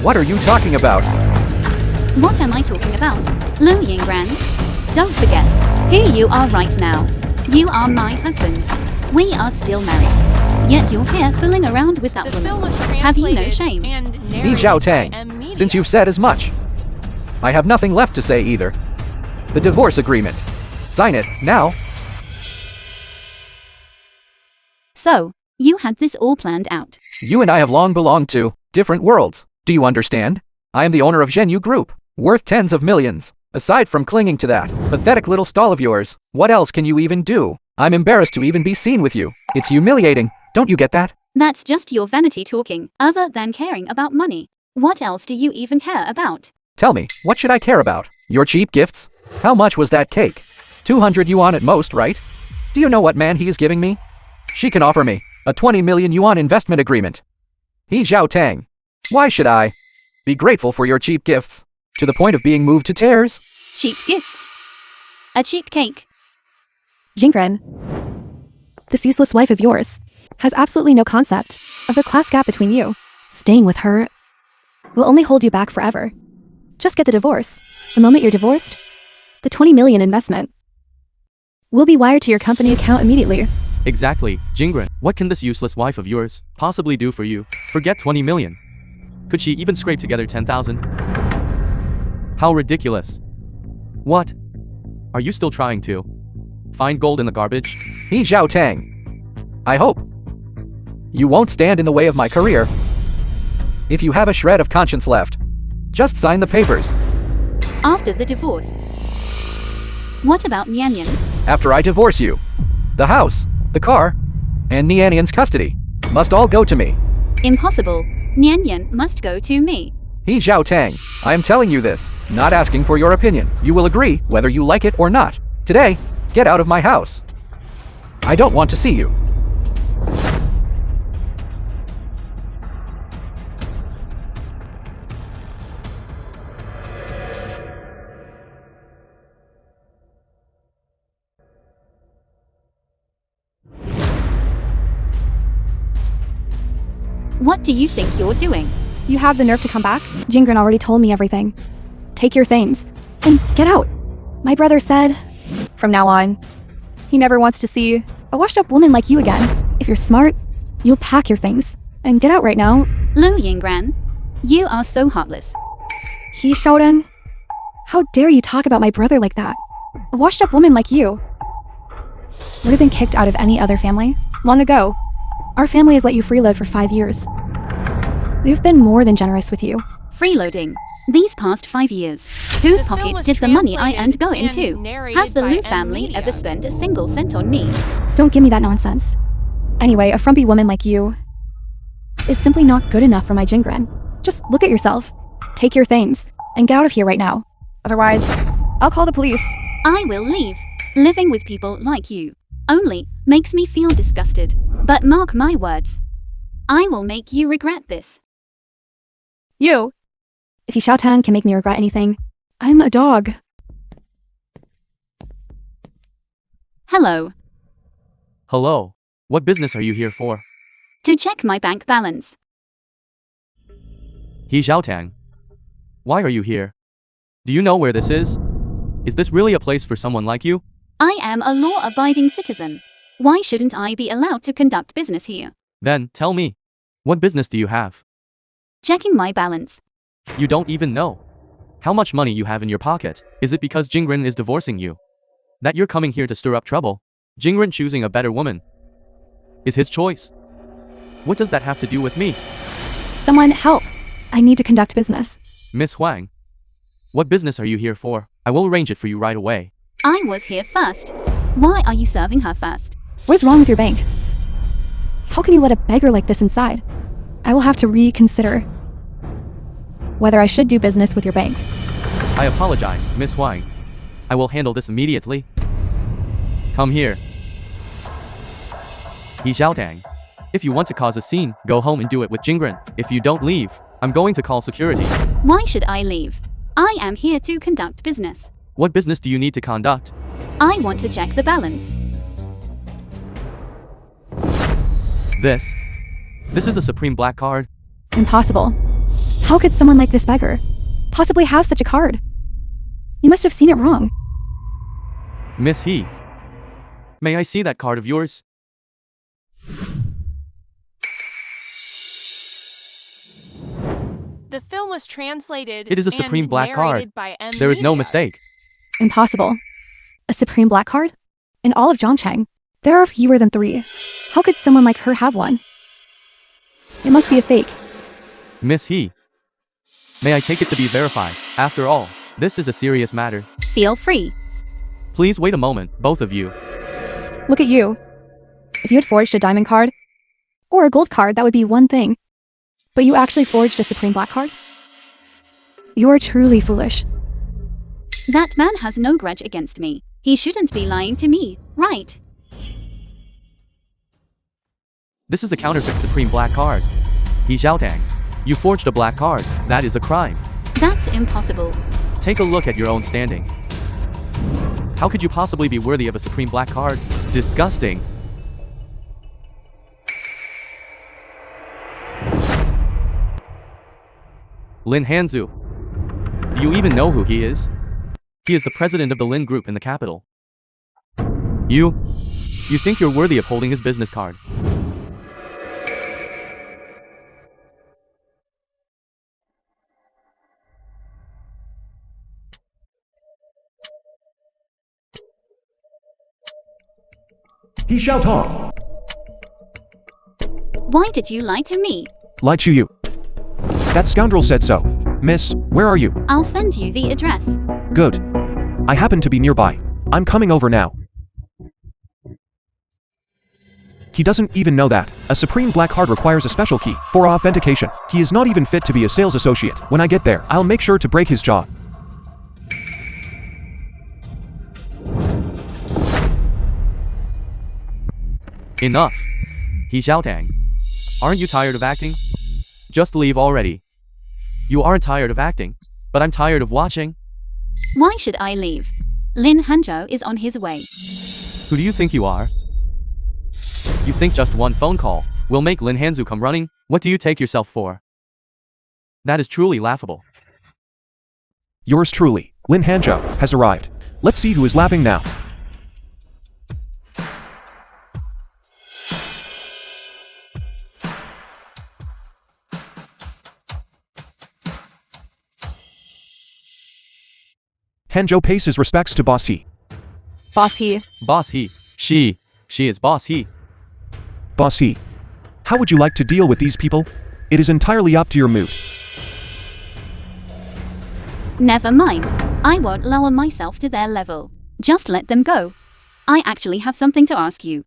What are you talking about? What am I talking about? Lu Yingran. Don't forget who you are right now. You are my husband. We are still married. Yet you're here fooling around with that woman. Have you no shame? Li Zhao Tang, since you've said as much, I have nothing left to say either. The divorce agreement. Sign it, now. So, you had this all planned out. You and I have long belonged to different worlds. Do you understand? I am the owner of Zhenyu Group, worth tens of millions. Aside from clinging to that pathetic little stall of yours, what else can you even do? I'm embarrassed to even be seen with you. It's humiliating, don't you get that? That's just your vanity talking. Other than caring about money, what else do you even care about? Tell me, what should I care about? Your cheap gifts? How much was that cake? 200 yuan at most, right? Do you know what man he is giving me? She can offer me a 20 million yuan investment agreement. He Zhao Tang. Why should I be grateful for your cheap gifts? To the point of being moved to tears? Cheap gifts? A cheap cake? Jingren, this useless wife of yours has absolutely no concept of the class gap between you. Staying with her will only hold you back forever. Just get the divorce. The moment you're divorced, the 20 million investment will be wired to your company account immediately. Exactly, Jingren. What can this useless wife of yours possibly do for you? Forget 20 million. Could she even scrape together 10,000? How ridiculous. What? Are you still trying to find gold in the garbage? He Zhao Tang. I hope you won't stand in the way of my career. If you have a shred of conscience left, just sign the papers. After the divorce. What about Nianyan? After I divorce you, the house, the car, and Nianyan's custody must all go to me. Impossible. Nianyan must go to me. He Zhao Tang, I am telling you this, not asking for your opinion. You will agree whether you like it or not. Today, get out of my house. I don't want to see you. What do you think you're doing? You have the nerve to come back? Jingren already told me everything. Take your things and get out. My brother said, from now on, he never wants to see a washed-up woman like you again. If you're smart, you'll pack your things and get out right now. Lu Yingran, you are so heartless. He Shouden, how dare you talk about my brother like that? A washed-up woman like you would have been kicked out of any other family long ago. Our family has let you freeload for 5 years. We've been more than generous with you. Freeloading. These past 5 years. Whose pocket did the money I earned go into? Has the Lu family ever spent a single cent on me? Don't give me that nonsense. Anyway, a frumpy woman like you is simply not good enough for my Jingren. Just look at yourself. Take your things and get out of here right now. Otherwise, I'll call the police. I will leave. Living with people like you only makes me feel disgusted. But mark my words, I will make you regret this. You. If He Xiaotang can make me regret anything, I'm a dog. Hello. Hello. What business are you here for? To check my bank balance. He Xiaotang. Why are you here? Do you know where this is? Is this really a place for someone like you? I am a law-abiding citizen. Why shouldn't I be allowed to conduct business here? Then, tell me. What business do you have? Checking my balance. You don't even know how much money you have in your pocket. Is it because Jingren is divorcing you that you're coming here to stir up trouble? Jingren choosing a better woman is his choice. What does that have to do with me? Someone help. I need to conduct business. Miss Huang, what business are you here for? I will arrange it for you right away. I was here first. Why are you serving her first? What is wrong with your bank? How can you let a beggar like this inside? I will have to reconsider whether I should do business with your bank. I apologize, Miss Huang. I will handle this immediately. Come here. He Xiaotang. If you want to cause a scene, go home and do it with Jingren. If you don't leave, I'm going to call security. Why should I leave? I am here to conduct business. What business do you need to conduct? I want to check the balance. This is a supreme black card. Impossible. How could someone like this beggar possibly have such a card? You must have seen it wrong. Miss He. May I see that card of yours? The film was translated. It is a and supreme black card. narrated by M. There is no Billionaire. mistake. Impossible. A supreme black card? In all of Zhongcheng, there are fewer than 3. How could someone like her have one? It must be a fake. Miss He. May I take it to be verified? After all, this is a serious matter. Feel free. Please wait a moment, both of you. Look at you. If you had forged a diamond card, or a gold card, that would be one thing. But you actually forged a supreme black card? You are truly foolish. That man has no grudge against me. He shouldn't be lying to me, right? This is a counterfeit supreme black card. He Xiaotang. You forged a black card. That is a crime. That's impossible. Take a look at your own standing. How could you possibly be worthy of a supreme black card? Disgusting. Lin Hanzu. Do you even know who he is? He is the president of the Lin Group in the capital. You think you're worthy of holding his business card. He Xiaotong. Why did you lie to me? Lied to you. That scoundrel said so. Miss, where are you? I'll send you the address. Good. I happen to be nearby. I'm coming over now. He doesn't even know that. A supreme black card requires a special key for authentication. He is not even fit to be a sales associate. When I get there, I'll make sure to break his jaw. Enough. He Xiaotang. Aren't you tired of acting? Just leave already. You aren't tired of acting, but I'm tired of watching. Why should I leave? Lin Hanzhou is on his way. Who do you think you are? You think just one phone call will make Lin Hanzu come running? What do you take yourself for? That is truly laughable. Yours truly, Lin Hanzhou, has arrived. Let's see who is laughing now. Hanzhou pays his respects to Boss He. Boss He. Boss He. She is Boss He. Boss He. How would you like to deal with these people? It is entirely up to your mood. Never mind. I won't lower myself to their level. Just let them go. I actually have something to ask you.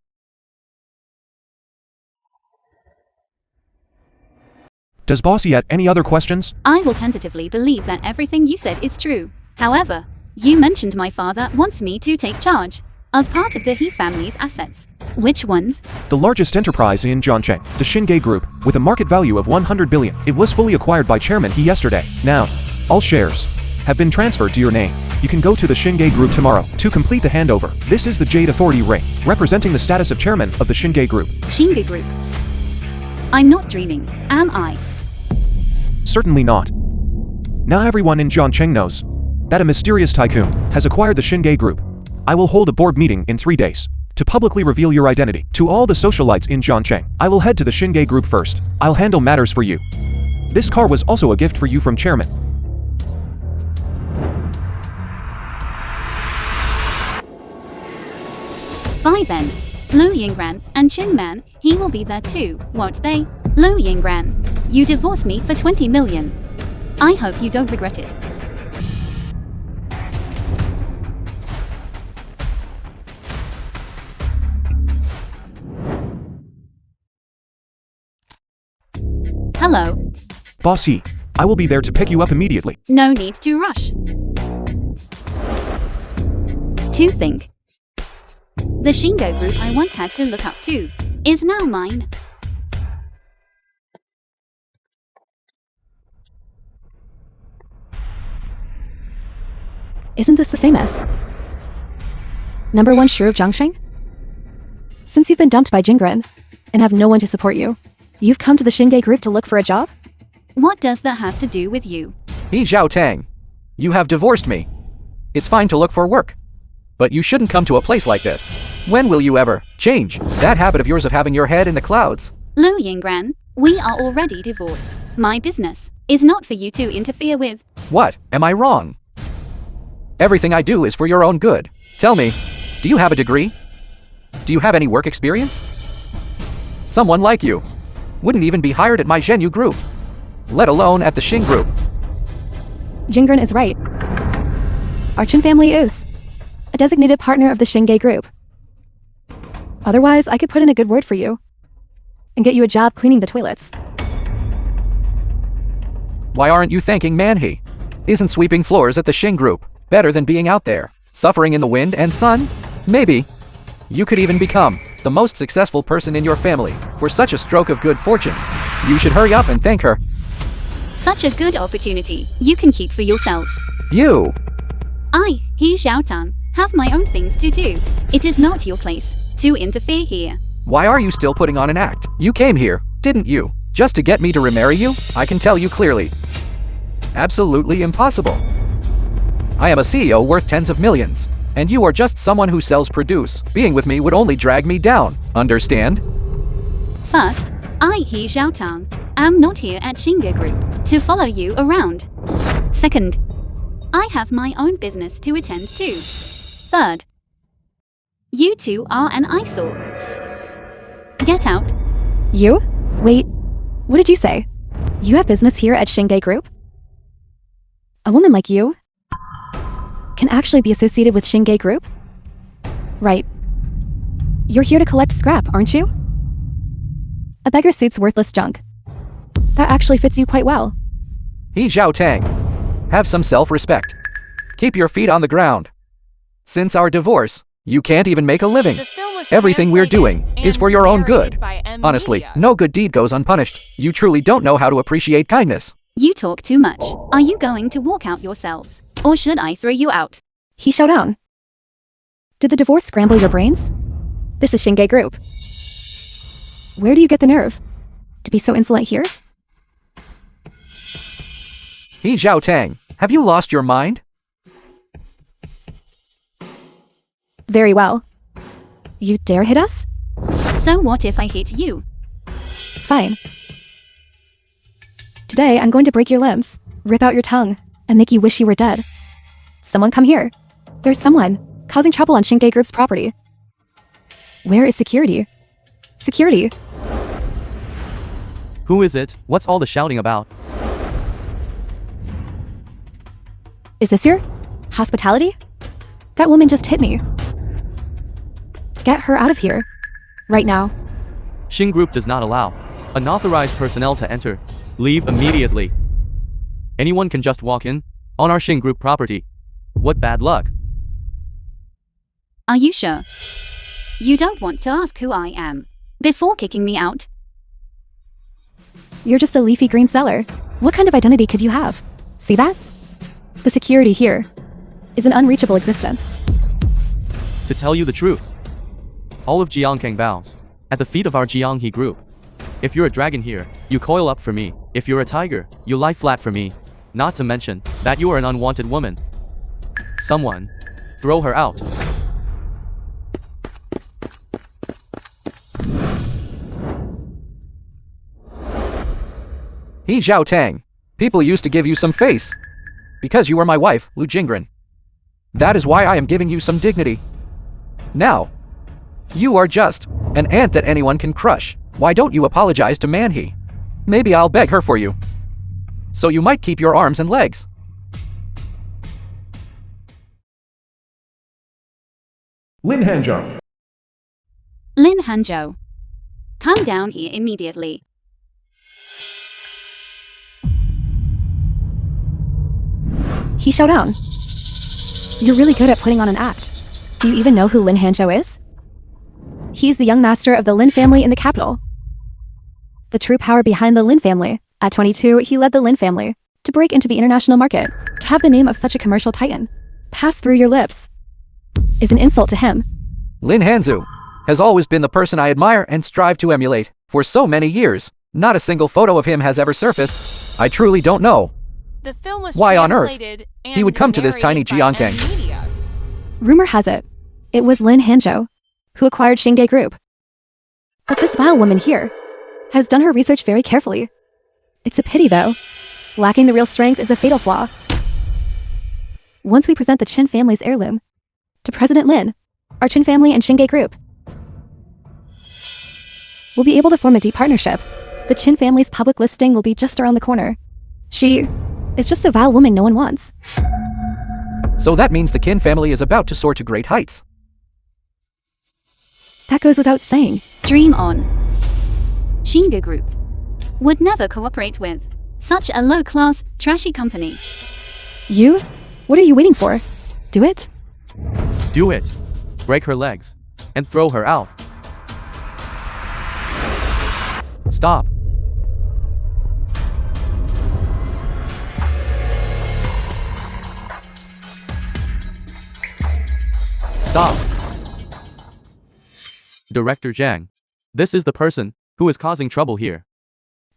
Does Boss He have any other questions? I will tentatively believe that everything you said is true. However, you mentioned my father wants me to take charge of part of the He family's assets. Which ones? The largest enterprise in Zhongcheng, the Xingye Group, with a market value of 100 billion. It was fully acquired by Chairman He yesterday. Now, all shares have been transferred to your name. You can go to the Xingye Group tomorrow to complete the handover. This is the Jade Authority ring, representing the status of chairman of the Xingye Group. Xingye Group. I'm not dreaming, am I? Certainly not. Now everyone in Zhongcheng knows that a mysterious tycoon has acquired the Xingye Group. I will hold a board meeting in 3 days to publicly reveal your identity to all the socialites in Zhongcheng. I will head to the Xingye Group first. I'll handle matters for you. This car was also a gift for you from Chairman. Bye then. Lu Yingran and Qin Man, he will be there too, won't they? Lu Yingran, you divorced me for 20 million. I hope you don't regret it. Hello. Boss He, I will be there to pick you up immediately. No need to rush. To think. The Xingye Group I once had to look up to is now mine. Isn't this the famous #1 Shu of Zhongcheng? Since you've been dumped by Jingren and have no one to support you, you've come to the Xingye Group to look for a job? What does that have to do with you? He Zhao Tang. You have divorced me. It's fine to look for work. But you shouldn't come to a place like this. When will you ever change that habit of yours of having your head in the clouds? Lu Yinggran, we are already divorced. My business is not for you to interfere with. What? Am I wrong? Everything I do is for your own good. Tell me, do you have a degree? Do you have any work experience? Someone like you wouldn't even be hired at my Zhenyu group, let alone at the Xing group. Jinggren is right. Our Chen family is a designated partner of the Xingge group. Otherwise, I could put in a good word for you and get you a job cleaning the toilets. Why aren't you thanking Manhe? Isn't sweeping floors at the Xing group better than being out there, suffering in the wind and sun? Maybe you could even become the most successful person in your family for such a stroke of good fortune. You should hurry up and thank her. Such a good opportunity you can keep for yourselves. You! I, He Xiaotang, have my own things to do. It is not your place to interfere here. Why are you still putting on an act? You came here, didn't you, just to get me to remarry you? I can tell you clearly. Absolutely impossible. I am a CEO worth tens of millions, and you are just someone who sells produce. Being with me would only drag me down, understand? First, I, He Xiaotang, am not here at Xingge Group to follow you around. Second, I have my own business to attend to. Third, you two are an eyesore. Get out. You? Wait, what did you say? You have business here at Xingge Group? A woman like you can actually be associated with Xingge Group? Right. You're here to collect scrap, aren't you? A beggar suit's worthless junk. That actually fits you quite well. He Zhao Tang. Have some self-respect. Keep your feet on the ground. Since our divorce, you can't even make a living. The film was Everything we're doing translated is for your own good. and narrated by M. Honestly, Media. no good deed goes unpunished. You truly don't know how to appreciate kindness. You talk too much. Are you going to walk out yourselves? Or should I throw you out? He showed down. Did the divorce scramble your brains? This is Xingge Group. Where do you get the nerve to be so insolent here? He Zhao Tang, have you lost your mind? Very well. You dare hit us? So what if I hit you? Fine. Today, I'm going to break your limbs, rip out your tongue, and make you wish you were dead. Someone come here. There's someone causing trouble on Xingge Group's property. Where is security? Security. Who is it? What's all the shouting about? Is this your hospitality? That woman just hit me. Get her out of here. Right now. Xing Group does not allow unauthorized personnel to enter. Leave immediately. Anyone can just walk in on our Xing Group property. What bad luck. Are you sure? You don't want to ask who I am before kicking me out? You're just a leafy green seller. What kind of identity could you have? See that? The security here is an unreachable existence. To tell you the truth, all of Jiangkang bows at the feet of our Jianghe group. If you're a dragon here, you coil up for me. If you're a tiger, you lie flat for me. Not to mention that you are an unwanted woman. Someone, throw her out. He Zhao Tang, people used to give you some face. Because you were my wife, Lu Jinggren. That is why I am giving you some dignity. Now, you are just an ant that anyone can crush. Why don't you apologize to Manhe? Maybe I'll beg her for you. So you might keep your arms and legs. Lin Hanzhou. Lin Hanzhou. Come down here immediately. He showed down. You're really good at putting on an act. Do you even know who Lin Hanzhou is? He's the young master of the Lin family in the capital. The true power behind the Lin family. At 22, he led the Lin family to break into the international market. To have the name of such a commercial titan pass through your lips is an insult to him. Lin Hanzhou has always been the person I admire and strive to emulate. For so many years, not a single photo of him has ever surfaced. I truly don't know. The film was Why on earth translated and he would come to this tiny narrated by Jiankang. media. Rumor has it was Lin Hanzhou who acquired Xingye Group. But this vile woman here has done her research very carefully. It's a pity, though. Lacking the real strength is a fatal flaw. Once we present the Qin family's heirloom to President Lin, our Qin family and Xingye Group will be able to form a deep partnership. The Qin family's public listing will be just around the corner. She is just a vile woman no one wants. So that means the Qin family is about to soar to great heights. That goes without saying. Dream on. Xingye Group would never cooperate with such a low-class, trashy company. You? What are you waiting for? Do it? Do it. Break her legs. And throw her out. Stop. Stop. Director Zhang. This is the person who is causing trouble here.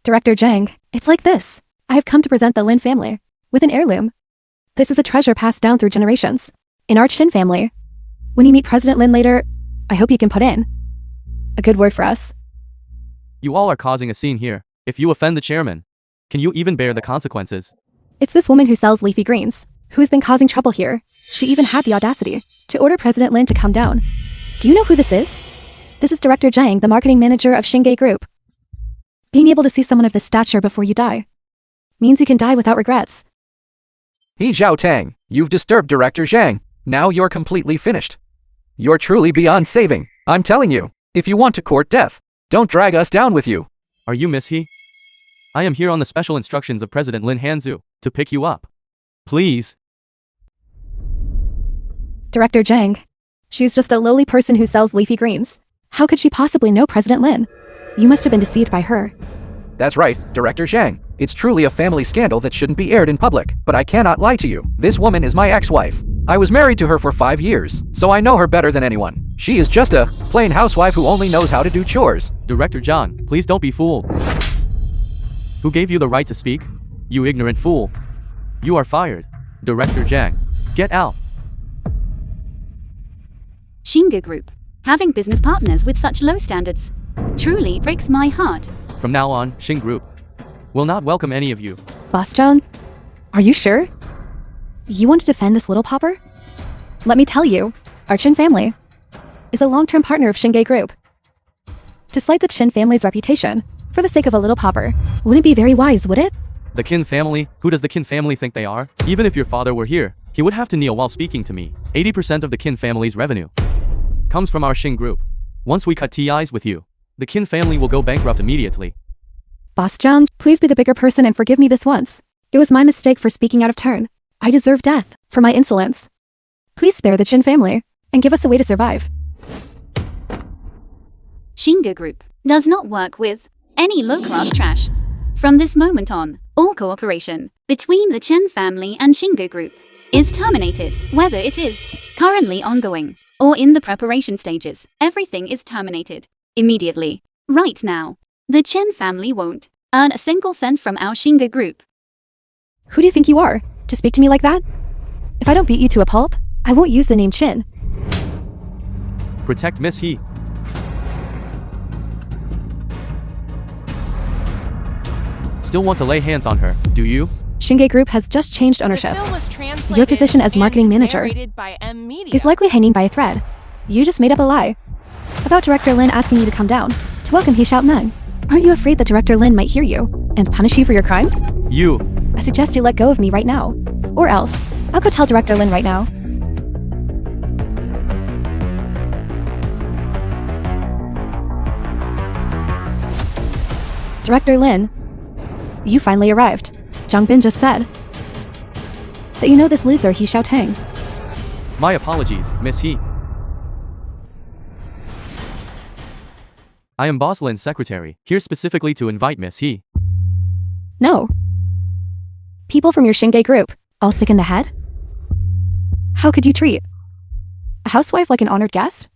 Director Zhang, it's like this. I have come to present the Lin family with an heirloom. This is a treasure passed down through generations in our Qin family. When you meet President Lin later, I hope you can put in a good word for us. You all are causing a scene here. If you offend the chairman, can you even bear the consequences? It's this woman who sells leafy greens who has been causing trouble here. She even had the audacity to order President Lin to come down. Do you know who this is? This is Director Zhang, the marketing manager of Xingye Group. Being able to see someone of this stature before you die means you can die without regrets. He Zhao Tang, you've disturbed Director Zhang. Now you're completely finished. You're truly beyond saving. I'm telling you, if you want to court death, don't drag us down with you. Are you Miss He? I am here on the special instructions of President Lin Hanzhou to pick you up. Please. Director Zhang. She's just a lowly person who sells leafy greens. How could she possibly know President Lin? You must have been deceived by her. That's right, Director Zhang. It's truly a family scandal that shouldn't be aired in public, but I cannot lie to you. This woman is my ex-wife. I was married to her for 5 years, so I know her better than anyone. She is just a plain housewife who only knows how to do chores. Director Zhang, please don't be fooled. Who gave you the right to speak? You ignorant fool. You are fired. Director Zhang, get out. Xingye Group, having business partners with such low standards, truly breaks my heart. From now on, Xing Group will not welcome any of you. Boss Zhang, are you sure? You want to defend this little pauper? Let me tell you, our Qin family is a long-term partner of Xingye Group. To slight the Qin family's reputation for the sake of a little pauper wouldn't be very wise, would it? The Qin family? Who does the Qin family think they are? Even if your father were here, he would have to kneel while speaking to me. 80% of the Qin family's revenue comes from our Xing Group. Once we cut ties with you, the Qin family will go bankrupt immediately. Boss Zhang, please be the bigger person and forgive me this once. It was my mistake for speaking out of turn. I deserve death for my insolence. Please spare the Qin family and give us a way to survive. Xingye Group does not work with any low-class trash. From this moment on, all cooperation between the Chen family and Xingye Group is terminated, whether it is currently ongoing or in the preparation stages. Everything is terminated immediately. Right now, the Chen family won't earn a single cent from our Xingye Group. Who do you think you are to speak to me like that? If I don't beat you to a pulp, I won't use the name Qin. Protect Miss He. Still want to lay hands on her, do you? Xingye Group has just changed ownership. The film was translated Your position as marketing and manager narrated by media. is likely hanging by a thread. You just made up a lie about Director Lin asking you to come down to welcome He Xiaoneng. Aren't you afraid that Director Lin might hear you and punish you for your crimes? You. I suggest you let go of me right now. Or else, I'll go tell Director Lin right now. Director Lin, you finally arrived. Zhang Bin just said that you know this loser He Xiaoteng. My apologies, Miss He. I am Boss Lin's secretary, here specifically to invite Miss He. No. People from your Xingye Group, all sick in the head? How could you treat a housewife like an honored guest?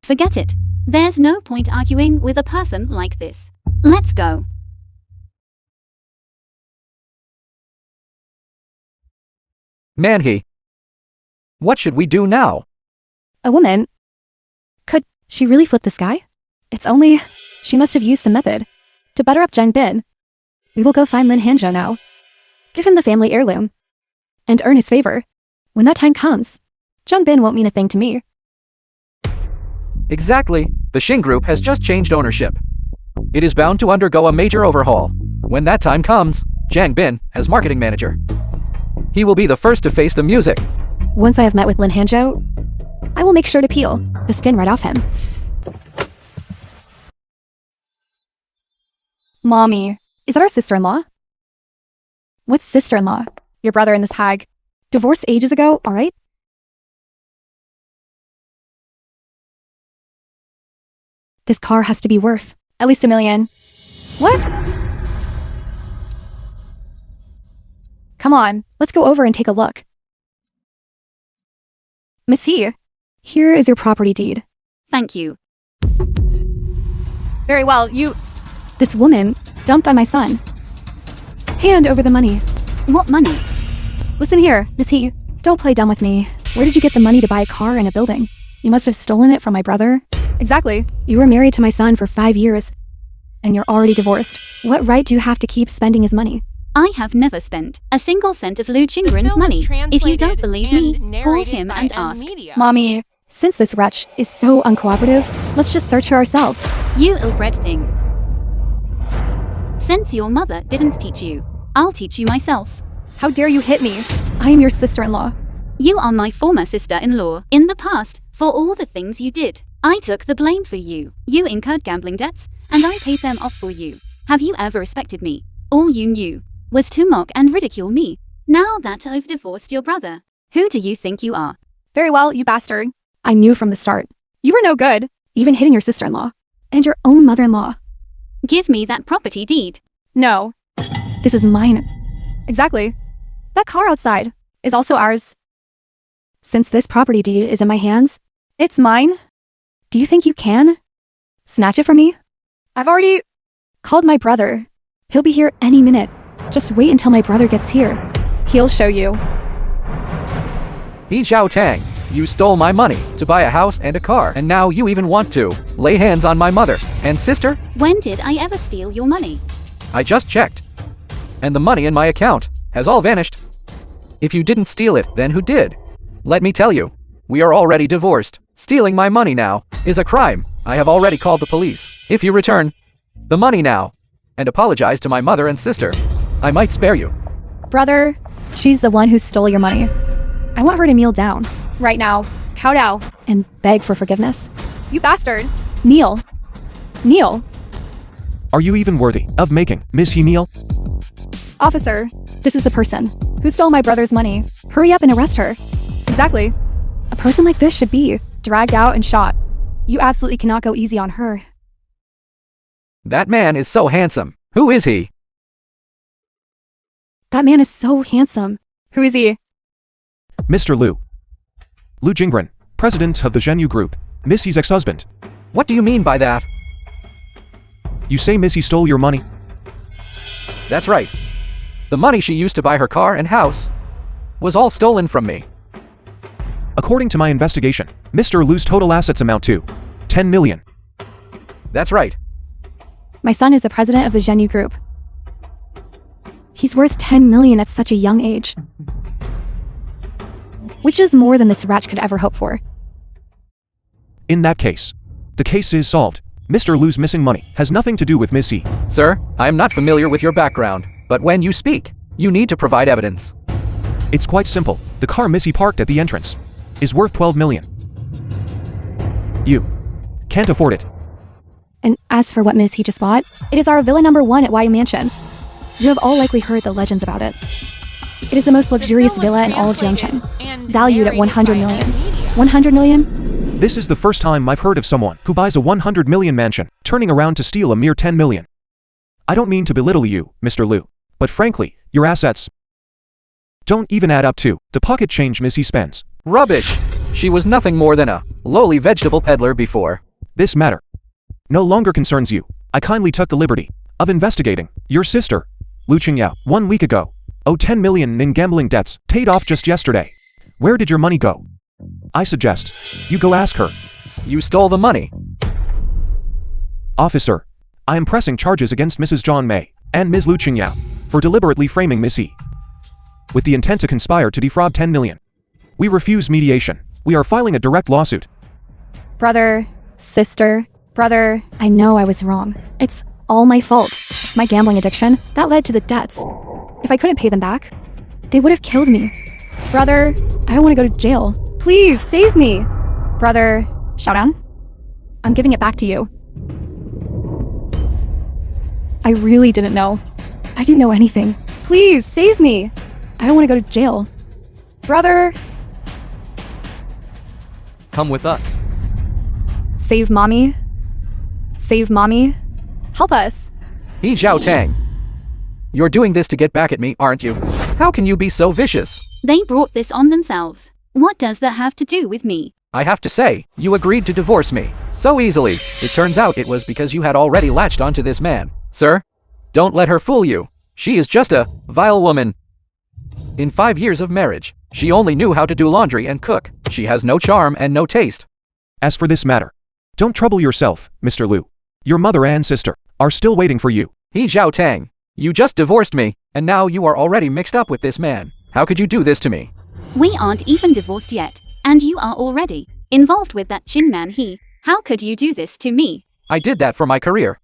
Forget it. There's no point arguing with a person like this. Let's go. Man, what should we do now? A woman? Could she really flip the sky? It's only... She must have used some method. To butter up Jang Bin. We will go find Lin Hanzhou now. Give him the family heirloom. And earn his favor. When that time comes, Jang Bin won't mean a thing to me. Exactly. The Xing Group has just changed ownership. It is bound to undergo a major overhaul. When that time comes, Jang Bin, as marketing manager, he will be the first to face the music. Once I have met with Lin Hanzhou, I will make sure to peel the skin right off him. Mommy, is that our sister-in-law? What's sister-in-law? Your brother and this hag. Divorced ages ago, alright? This car has to be worth at least $1 million. What? Come on, let's go over and take a look. Miss He, here is your property deed. Thank you. Very well, This woman dumped on my son. Hand over the money. What money? Listen here, Miss He, don't play dumb with me. Where did you get the money to buy a car and a building? You must have stolen it from my brother. Exactly. You were married to my son for 5 years, and you're already divorced. What right do you have to keep spending his money? I have never spent a single cent of Lu Qingren's money. If you don't believe me, call him and ask. Mommy, since this wretch is so uncooperative, let's just search her ourselves. You ill-bred thing. Since your mother didn't teach you, I'll teach you myself. How dare you hit me? I am your sister-in-law. You are my former sister-in-law. In the past, for all the things you did, I took the blame for you. You incurred gambling debts, and I paid them off for you. Have you ever respected me? All you knew was to mock and ridicule me. Now that I've divorced your brother, who do you think you are? Very well, you bastard. I knew from the start. You were no good, even hitting your sister-in-law. And your own mother-in-law. Give me that property deed. No. This is mine. Exactly. That car outside is also ours. Since this property deed is in my hands, it's mine. Do you think you can snatch it from me? I've already called my brother. He'll be here any minute. Just wait until my brother gets here. He'll show you. He Zhao Tang, you stole my money to buy a house and a car, and now you even want to lay hands on my mother and sister? When did I ever steal your money? I just checked. And the money in my account has all vanished. If you didn't steal it, then who did? Let me tell you, we are already divorced. Stealing my money now is a crime. I have already called the police. If you return the money now and apologize to my mother and sister, I might spare you. Brother, she's the one who stole your money. I want her to kneel down. Right now. Kowtow. And beg for forgiveness. You bastard. Kneel. Kneel. Are you even worthy of making Miss He kneel? Officer, this is the person who stole my brother's money. Hurry up and arrest her. Exactly. A person like this should be dragged out and shot. You absolutely cannot go easy on her. That man is so handsome. Who is he? That man is so handsome. Who is he? Mr. Lu. Lu Jingren, president of the Zhenyu Group, Miss He's ex-husband. What do you mean by that? You say Miss He stole your money? That's right. The money she used to buy her car and house was all stolen from me. According to my investigation, Mr. Lu's total assets amount to 10 million. That's right. My son is the president of the Zhenyu Group. He's worth 10 million at such a young age. Which is more than this wretch could ever hope for. In that case, the case is solved. Mr. Lu's missing money has nothing to do with Miss He. Sir, I am not familiar with your background, but when you speak, you need to provide evidence. It's quite simple. The car Miss He parked at the entrance is worth 12 million. You can't afford it. And as for what Miss He just bought, it is our villa #1 at Yu Mansion. You have all likely heard the legends about it. It is the most luxurious villa in all of Jiangchen, valued at 100 million. 100 million? This is the first time I've heard of someone who buys a 100 million mansion, turning around to steal a mere 10 million. I don't mean to belittle you, Mr. Lu, but frankly, your assets don't even add up to the pocket change Miss He spends. Rubbish! She was nothing more than a lowly vegetable peddler before. This matter no longer concerns you. I kindly took the liberty of investigating your sister, Lu Qingyao, 1 week ago. owe 10 million in gambling debts, paid off just yesterday. Where did your money go? I suggest you go ask her. You stole the money. Officer, I am pressing charges against Mrs. John May and Ms. Lu Qingyao for deliberately framing Miss He with the intent to conspire to defraud 10 million. We refuse mediation. We are filing a direct lawsuit. Brother, sister, brother, I know I was wrong. It's all my fault. It's my gambling addiction that led to the debts. If I couldn't pay them back, they would have killed me. Brother, I don't want to go to jail. Please save me. Brother, Xiaodan, I'm giving it back to you. I really didn't know. I didn't know anything. Please save me. I don't want to go to jail. Brother, Come with us. save mommy. Save mommy. Help us. He Zhao Tang. You're doing this to get back at me, aren't you? How can you be so vicious? They brought this on themselves. What does that have to do with me? I have to say, you agreed to divorce me so easily. It turns out it was because you had already latched onto this man. Sir, don't let her fool you. She is just a vile woman. In 5 years of marriage, she only knew how to do laundry and cook. She has no charm and no taste. As for this matter, don't trouble yourself, Mr. Liu. Your mother and sister are still waiting for you. He Zhao Tang. You just divorced me, and now you are already mixed up with this man. How could you do this to me? We aren't even divorced yet, and you are already involved with that Chin man he. How could you do this to me? I did that for my career.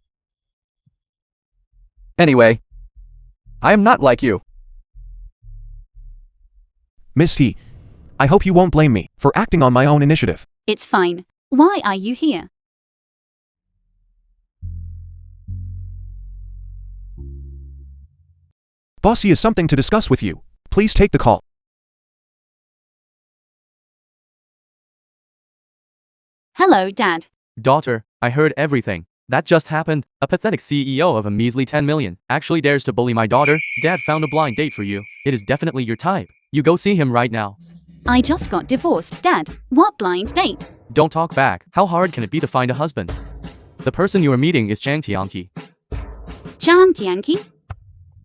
Anyway, I am not like you. Miss He, I hope you won't blame me for acting on my own initiative. It's fine. Why are you here? Bossy has something to discuss with you. Please take the call. Hello, Dad. Daughter, I heard everything. That just happened. A pathetic CEO of a measly 10 million actually dares to bully my daughter. Dad found a blind date for you. It is definitely your type. You go see him right now. I just got divorced, Dad. What blind date? Don't talk back. How hard can it be to find a husband? The person you are meeting is Chang Tianqi. Zhang Jianqi?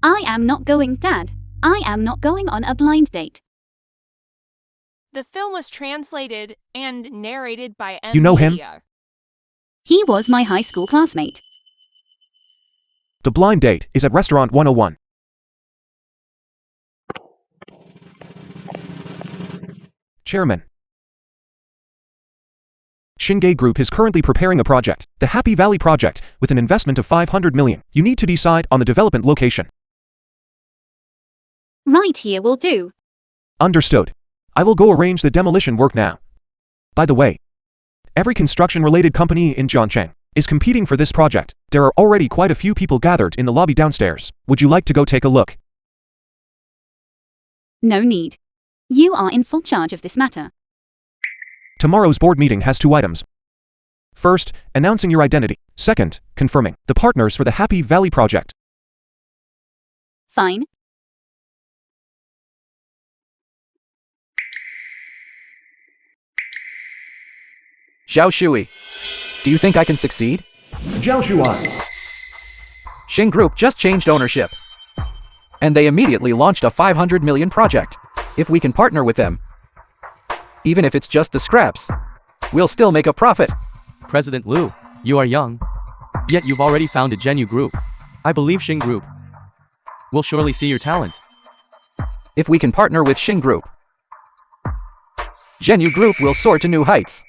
I am not going, Dad. I am not going on a blind date. The film was translated and narrated by M. You know him? Media. He was my high school classmate. The blind date is at Restaurant 101. Chairman. Xingay Group is currently preparing a project, the Happy Valley Project, with an investment of 500 million. You need to decide on the development location. Right here will do. Understood. I will go arrange the demolition work now. By the way, every construction-related company in Zhangcheng is competing for this project. There are already quite a few people gathered in the lobby downstairs. Would you like to go take a look? No need. You are in full charge of this matter. Tomorrow's board meeting has 2 items. First, announcing your identity. Second, confirming the partners for the Happy Valley Project. Fine. Xiao Shui. Do you think I can succeed? Zhao Shuai. Xing Group just changed ownership. And they immediately launched a 500 million project. If we can partner with them, even if it's just the scraps, we'll still make a profit. President Liu, you are young. Yet you've already founded Zhenyu Group. I believe Xing Group will surely see your talent. If we can partner with Xing Group, Zhenyu Group will soar to new heights.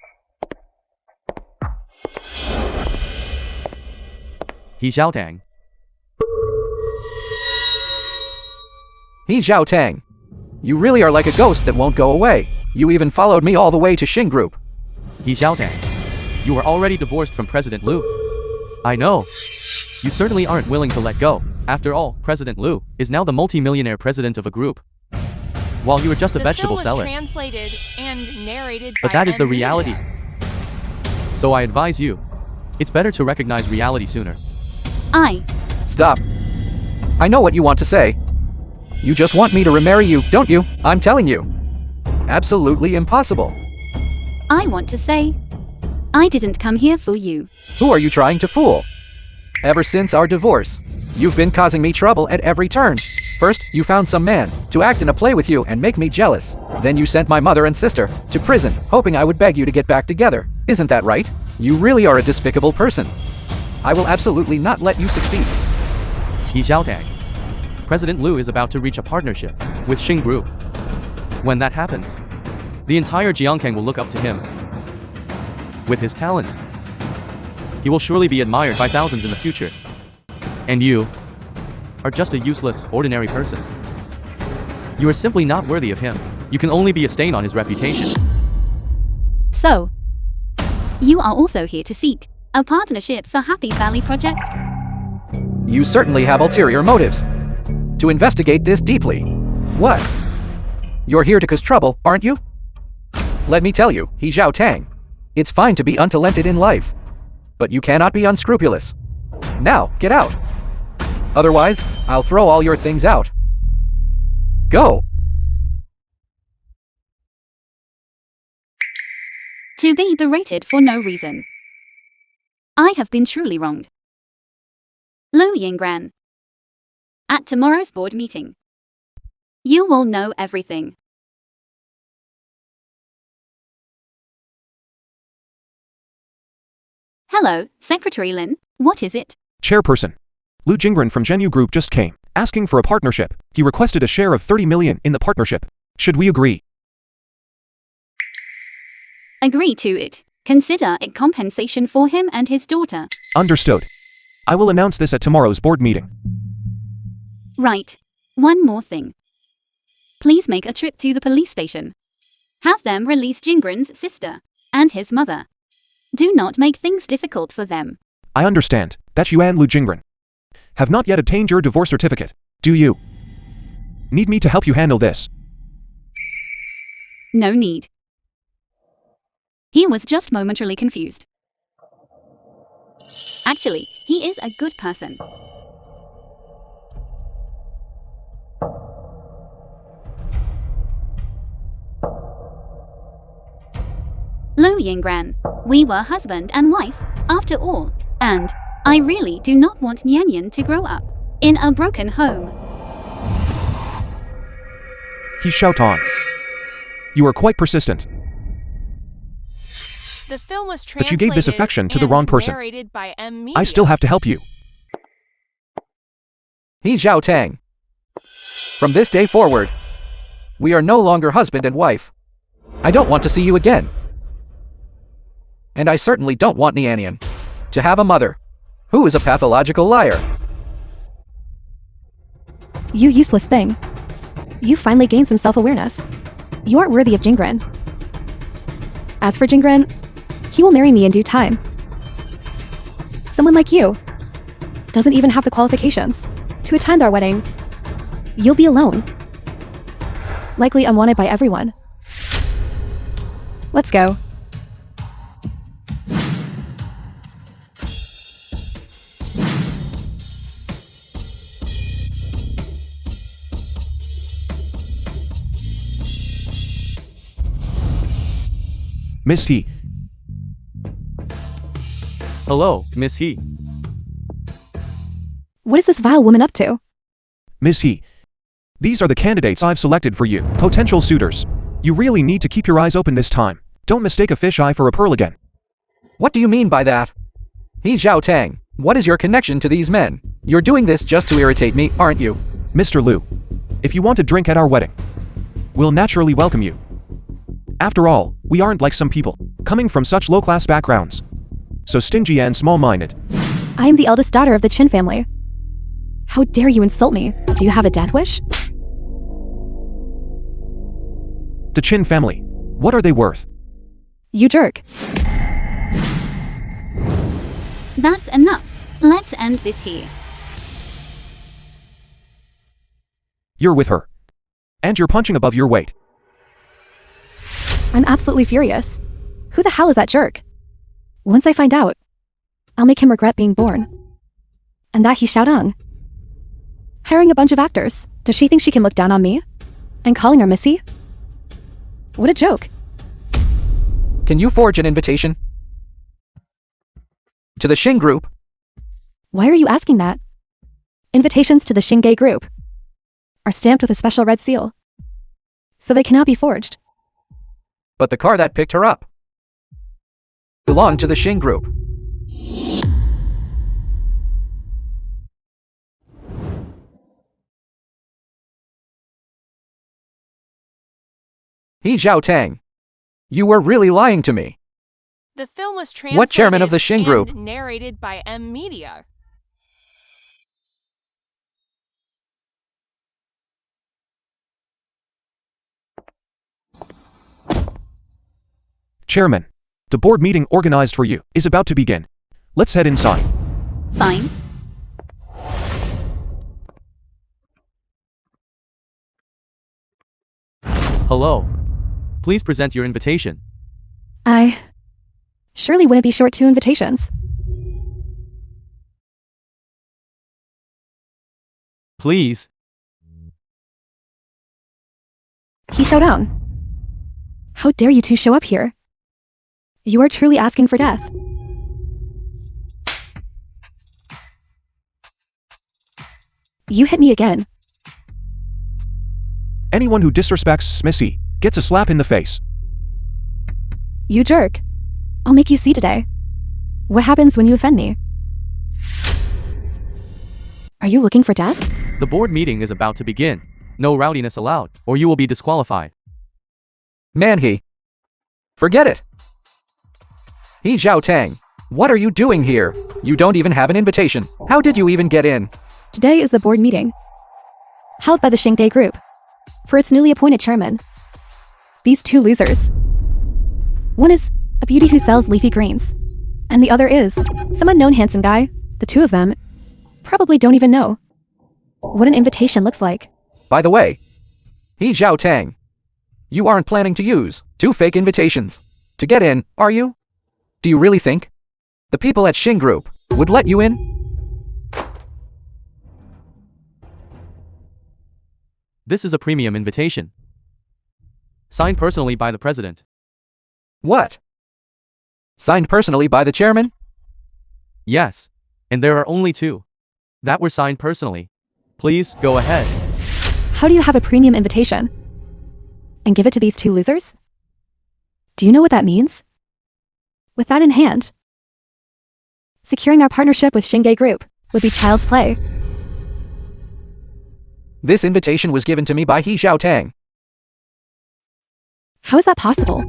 He Xiaotang. He Zhao Tang. You really are like a ghost that won't go away. You even followed me all the way to Xing Group. He Xiaotang. You are already divorced from President Liu. I know. You certainly aren't willing to let go. After all, President Liu is now the multi-millionaire president of a group, while you are just a vegetable The seller. film was translated and narrated But by that is M. the reality. Media. So I advise you, it's better to recognize reality sooner. Stop. I know what you want to say. You just want me to remarry you, don't you? I'm telling you. Absolutely impossible. I want to say, I didn't come here for you. Who are you trying to fool? Ever since our divorce, you've been causing me trouble at every turn. First, you found some man to act in a play with you and make me jealous. Then you sent my mother and sister to prison, hoping I would beg you to get back together. Isn't that right? You really are a despicable person. I will absolutely not let you succeed. He Xiaotang. President Liu is about to reach a partnership with Xing Group. When that happens, the entire Jiangkang will look up to him. With his talent, he will surely be admired by thousands in the future. And you are just a useless, ordinary person. You are simply not worthy of him. You can only be a stain on his reputation. So, you are also here to seek a partnership for Happy Valley Project? You certainly have ulterior motives. To investigate this deeply. What? You're here to cause trouble, aren't you? Let me tell you, He Zhao Tang. It's fine to be untalented in life, but you cannot be unscrupulous. Now, get out. Otherwise, I'll throw all your things out. Go. To be berated for no reason. I have been truly wronged. Lu Yinggran. At tomorrow's board meeting, you will know everything. Hello, Secretary Lin. What is it? Chairperson. Lu Jingren from Zhenyu Group just came, asking for a partnership. He requested a share of 30 million in the partnership. Should we agree? Agree to it. Consider it compensation for him and his daughter. Understood. I will announce this at tomorrow's board meeting. Right. One more thing. Please make a trip to the police station. Have them release Jinggren's sister and his mother. Do not make things difficult for them. I understand that you and Lu Jingren have not yet obtained your divorce certificate. Do you need me to help you handle this? No need. He was just momentarily confused. Actually, he is a good person. Lu Yinggran, we were husband and wife, after all, and I really do not want Nianyan to grow up in a broken home. He shout on. You are quite persistent. The film was But you gave this affection to the wrong person. narrated by M. Media. I still have to help you. He Zhao Tang. From this day forward, we are no longer husband and wife. I don't want to see you again. And I certainly don't want Nianyan to have a mother who is a pathological liar. You useless thing. You finally gained some self-awareness. You aren't worthy of Jingren. As for Jingren, he will marry me in due time. Someone like you doesn't even have the qualifications to attend our wedding. You'll be alone. Likely unwanted by everyone. Let's go. Miss He. Hello, Miss He. What is this vile woman up to? Miss He. These are the candidates I've selected for you, potential suitors. You really need to keep your eyes open this time. Don't mistake a fish eye for a pearl again. What do you mean by that? He Zhao Tang, what is your connection to these men? You're doing this just to irritate me, aren't you? Mr. Liu, if you want to drink at our wedding, we'll naturally welcome you. After all, we aren't like some people, coming from such low-class backgrounds. So stingy and small-minded. I am the eldest daughter of the Qin family. How dare you insult me? Do you have a death wish? The Qin family, what are they worth? You jerk. That's enough. Let's end this here. You're with her. And you're punching above your weight. I'm absolutely furious. Who the hell is that jerk? Once I find out, I'll make him regret being born. And that he Xiaodong. Hiring a bunch of actors. Does she think she can look down on me? And calling her Missy? What a joke. Can you forge an invitation? To the Xing Group? Why are you asking that? Invitations to the Xingay group. are stamped with a special red seal, so they cannot be forged. But the car that picked her up belonged to the Xing Group. He Zhao Tang. You were really lying to me. The film was translated What chairman of the Xing Group? and narrated by M Media. Chairman, the board meeting organized for you is about to begin. Let's head inside. Fine. Hello. Please present your invitation. I surely wouldn't be short two invitations. Please. He showed down. How dare you two show up here? You are truly asking for death. You hit me again. Anyone who disrespects Smissy gets a slap in the face. You jerk. I'll make you see today. What happens when you offend me? Are you looking for death? The board meeting is about to begin. No rowdiness allowed, or you will be disqualified. Man, forget it. He Zhao Tang. What are you doing here? You don't even have an invitation. How did you even get in? Today is the board meeting, held by the Xing Group, for its newly appointed chairman. These two losers. One is a beauty who sells leafy greens, and the other is some unknown handsome guy. The two of them probably don't even know what an invitation looks like. By the way, He Zhao Tang. You aren't planning to use 2 fake invitations to get in, are you? Do you really think the people at Xing Group would let you in? This is a premium invitation. Signed personally by the president. What? Signed personally by the chairman? Yes. And there are only 2 that were signed personally. Please, go ahead. How do you have a premium invitation and give it to these two losers? Do you know what that means? With that in hand, securing our partnership with Xing Group would be child's play. This invitation was given to me by He Zhao Tang. How is that possible?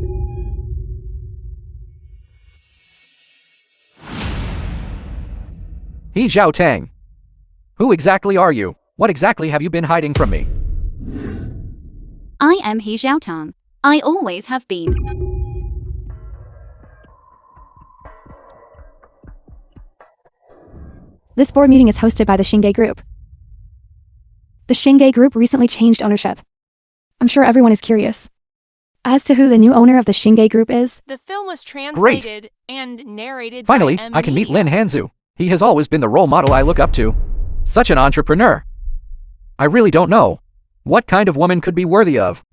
He Zhao Tang. Who exactly are you? What exactly have you been hiding from me? I am He Zhao Tang. I always have been. This board meeting is hosted by the Xing Group. The Xing Group recently changed ownership. I'm sure everyone is curious as to who the new owner of the Xing Group is. The film was translated and narrated Finally, by M I can meet Media. Lin Hanzu. He has always been the role model I look up to. Such an entrepreneur. I really don't know what kind of woman could be worthy of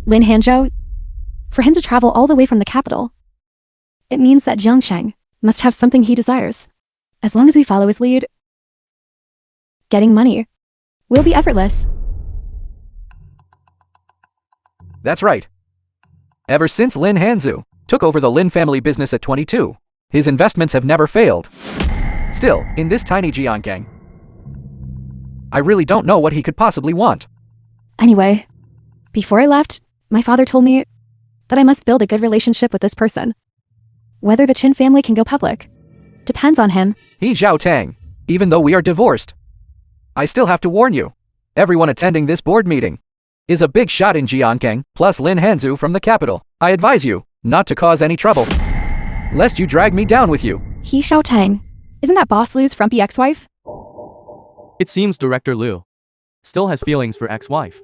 Lin Hanzhou. For him to travel all the way from the capital, it means that Jiang Cheng must have something he desires. As long as we follow his lead, getting money will be effortless. That's right. Ever since Lin Hanzu took over the Lin family business at 22, his investments have never failed. Still, in this tiny Jianggang, I really don't know what he could possibly want. Anyway, before I left, my father told me that I must build a good relationship with this person. Whether the Qin family can go public depends on him. He Zhao Tang, even though we are divorced, I still have to warn you. Everyone attending this board meeting is a big shot in Jianggang, plus Lin Hanzu from the capital. I advise you not to cause any trouble, lest you drag me down with you. He Xiao Tang. Isn't that Boss Lu's frumpy ex-wife? It seems Director Liu still has feelings for ex-wife.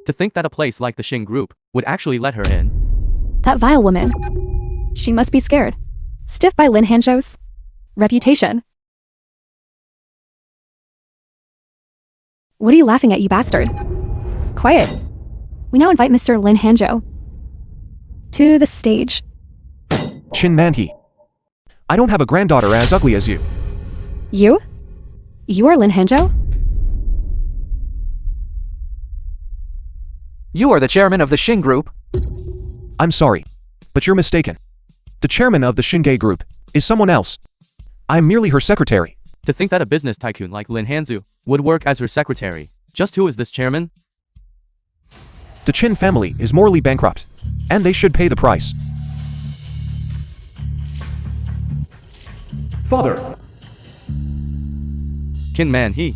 To think that a place like the Xing Group would actually let her in. That vile woman. She must be scared. Stiff by Lin Hanzhou's reputation. What are you laughing at, you bastard? Quiet. We now invite Mr. Lin Hanzhou to the stage. Chin Manhe. I don't have a granddaughter as ugly as you. You? You are Lin Hanzhou? You are the chairman of the Xing Group. I'm sorry, but you're mistaken. The chairman of the Xingye Group is someone else. I'm merely her secretary. To think that a business tycoon like Lin Hanzu would work as her secretary. Just who is this chairman? The Qin family is morally bankrupt, and they should pay the price. Father, Qin man he.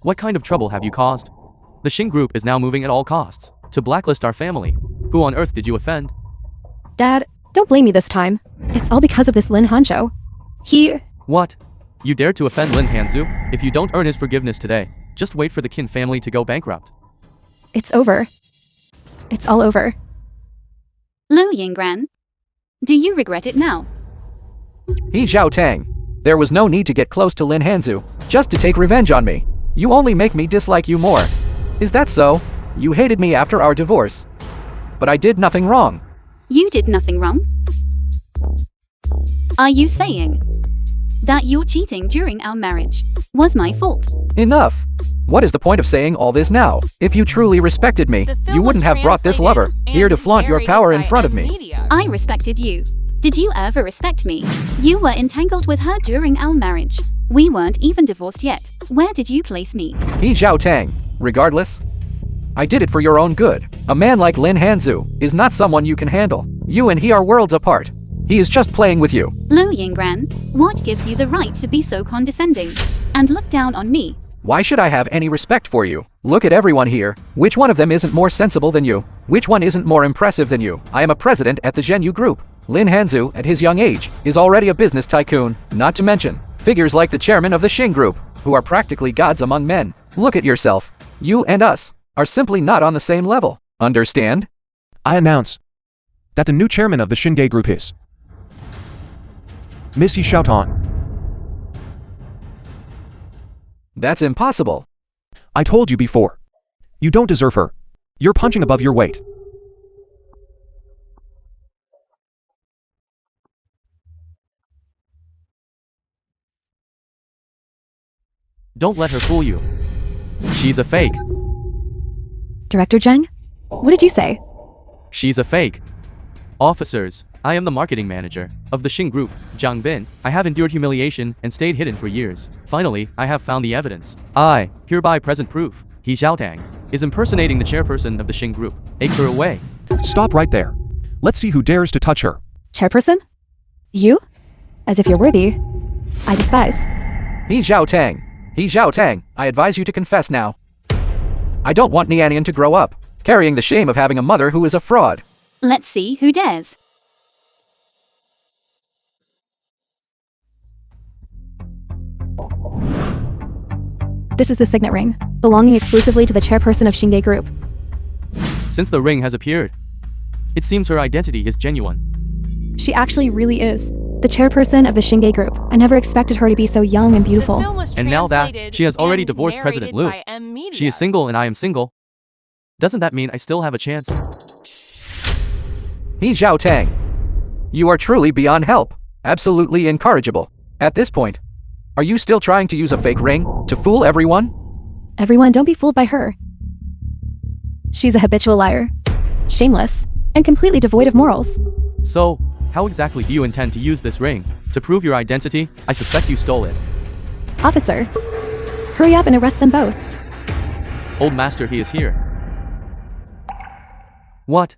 What kind of trouble have you caused? The Xing Group is now moving at all costs to blacklist our family. Who on earth did you offend? Dad, don't blame me this time. It's all because of this Lin Hanzhou. He... What? You dared to offend Lin Hanzu? If you don't earn his forgiveness today, just wait for the Qin family to go bankrupt. It's over. It's all over. Lu Yinggran, do you regret it now? He Zhao Tang. There was no need to get close to Lin Hanzu, just to take revenge on me. You only make me dislike you more. Is that so? You hated me after our divorce. But I did nothing wrong. You did nothing wrong? Are you saying that your cheating during our marriage was my fault? Enough. What is the point of saying all this now? If you truly respected me, The film you wouldn't was have brought this translated lover here to and flaunt your narrated power in by front of me. Media. I respected you. Did you ever respect me? You were entangled with her during our marriage. We weren't even divorced yet. Where did you place me? He Zhao Tang. Regardless, I did it for your own good. A man like Lin Hanzu is not someone you can handle. You and he are worlds apart. He is just playing with you. Lu Yinggran, what gives you the right to be so condescending and look down on me? Why should I have any respect for you? Look at everyone here. Which one of them isn't more sensible than you? Which one isn't more impressive than you? I am a president at the Zhenyu Group. Lin Hanzu, at his young age, is already a business tycoon. Not to mention, figures like the chairman of the Xing Group, who are practically gods among men. Look at yourself. You and us are simply not on the same level. Understand? I announce that the new chairman of the Xingye Group is Miss Yi Xiaotan. That's impossible. I told you before. You don't deserve her. You're punching above your weight. Don't let her fool you. She's a fake. Director Zheng? What did you say? She's a fake. Officers, I am the marketing manager of the Xing Group, Zhang Bin. I have endured humiliation and stayed hidden for years. Finally, I have found the evidence. I hereby present proof. He Xiaotang is impersonating the chairperson of the Xing Group. Take her away. Stop right there. Let's see who dares to touch her. Chairperson? You? As if you're worthy. I despise. He Zhao Tang. He Zhao Tang, I advise you to confess now. I don't want Nianian to grow up, carrying the shame of having a mother who is a fraud. Let's see who dares. This is the signet ring, belonging exclusively to the chairperson of Xingye Group. Since the ring has appeared, it seems her identity is genuine. She actually really is the chairperson of the Xingye Group. I never expected her to be so young and The beautiful. film was And now that translated she has already and divorced President Liu, narrated by Media. she is single and I am single. Doesn't that mean I still have a chance? He Zhao Tang. You are truly beyond help. Absolutely incorrigible. At this point, are you still trying to use a fake ring to fool everyone? Everyone, don't be fooled by her. She's a habitual liar, shameless, and completely devoid of morals. So, how exactly do you intend to use this ring? To prove your identity? I suspect you stole it. Officer, hurry up and arrest them both. Old Master, he is here. What?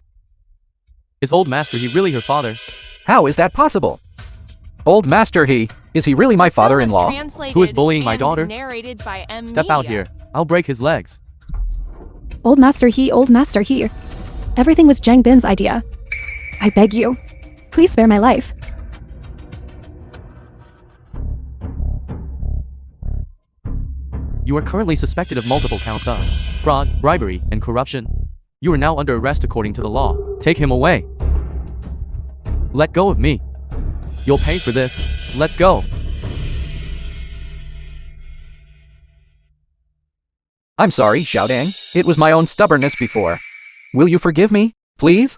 Is Old Master he really her father? How is that possible? Old Master is he really my father-in-law? Who is bullying my daughter? Narrated by Step out here. I'll break his legs. Old Master he. Everything was Zhang Bin's idea. I beg you, please spare my life. You are currently suspected of multiple counts of fraud, bribery, and corruption. You are now under arrest according to the law. Take him away. Let go of me. You'll pay for this. Let's go. I'm sorry, Xiaodang. It was my own stubbornness before. Will you forgive me, please?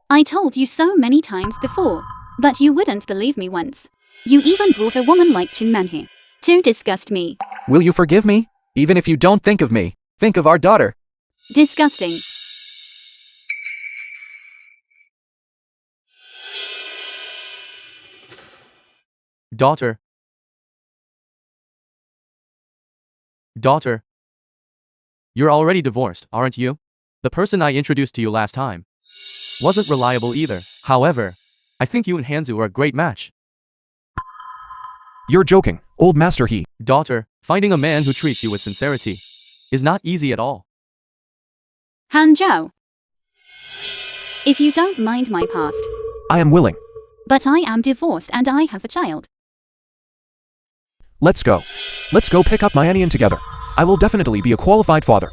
I told you so many times before, but you wouldn't believe me once. You even brought a woman like Qin Man here to disgust me. Will you forgive me? Even if you don't think of me, think of our daughter. Disgusting. Daughter. Daughter. You're already divorced, aren't you? The person I introduced to you last time wasn't reliable either. However, I think you and Hanzu are a great match. You're joking, old master he. Daughter, finding a man who treats you with sincerity is not easy at all. Hanzhou. If you don't mind my past. I am willing. But I am divorced and I have a child. Let's go. Let's go pick up my Anian together. I will definitely be a qualified father.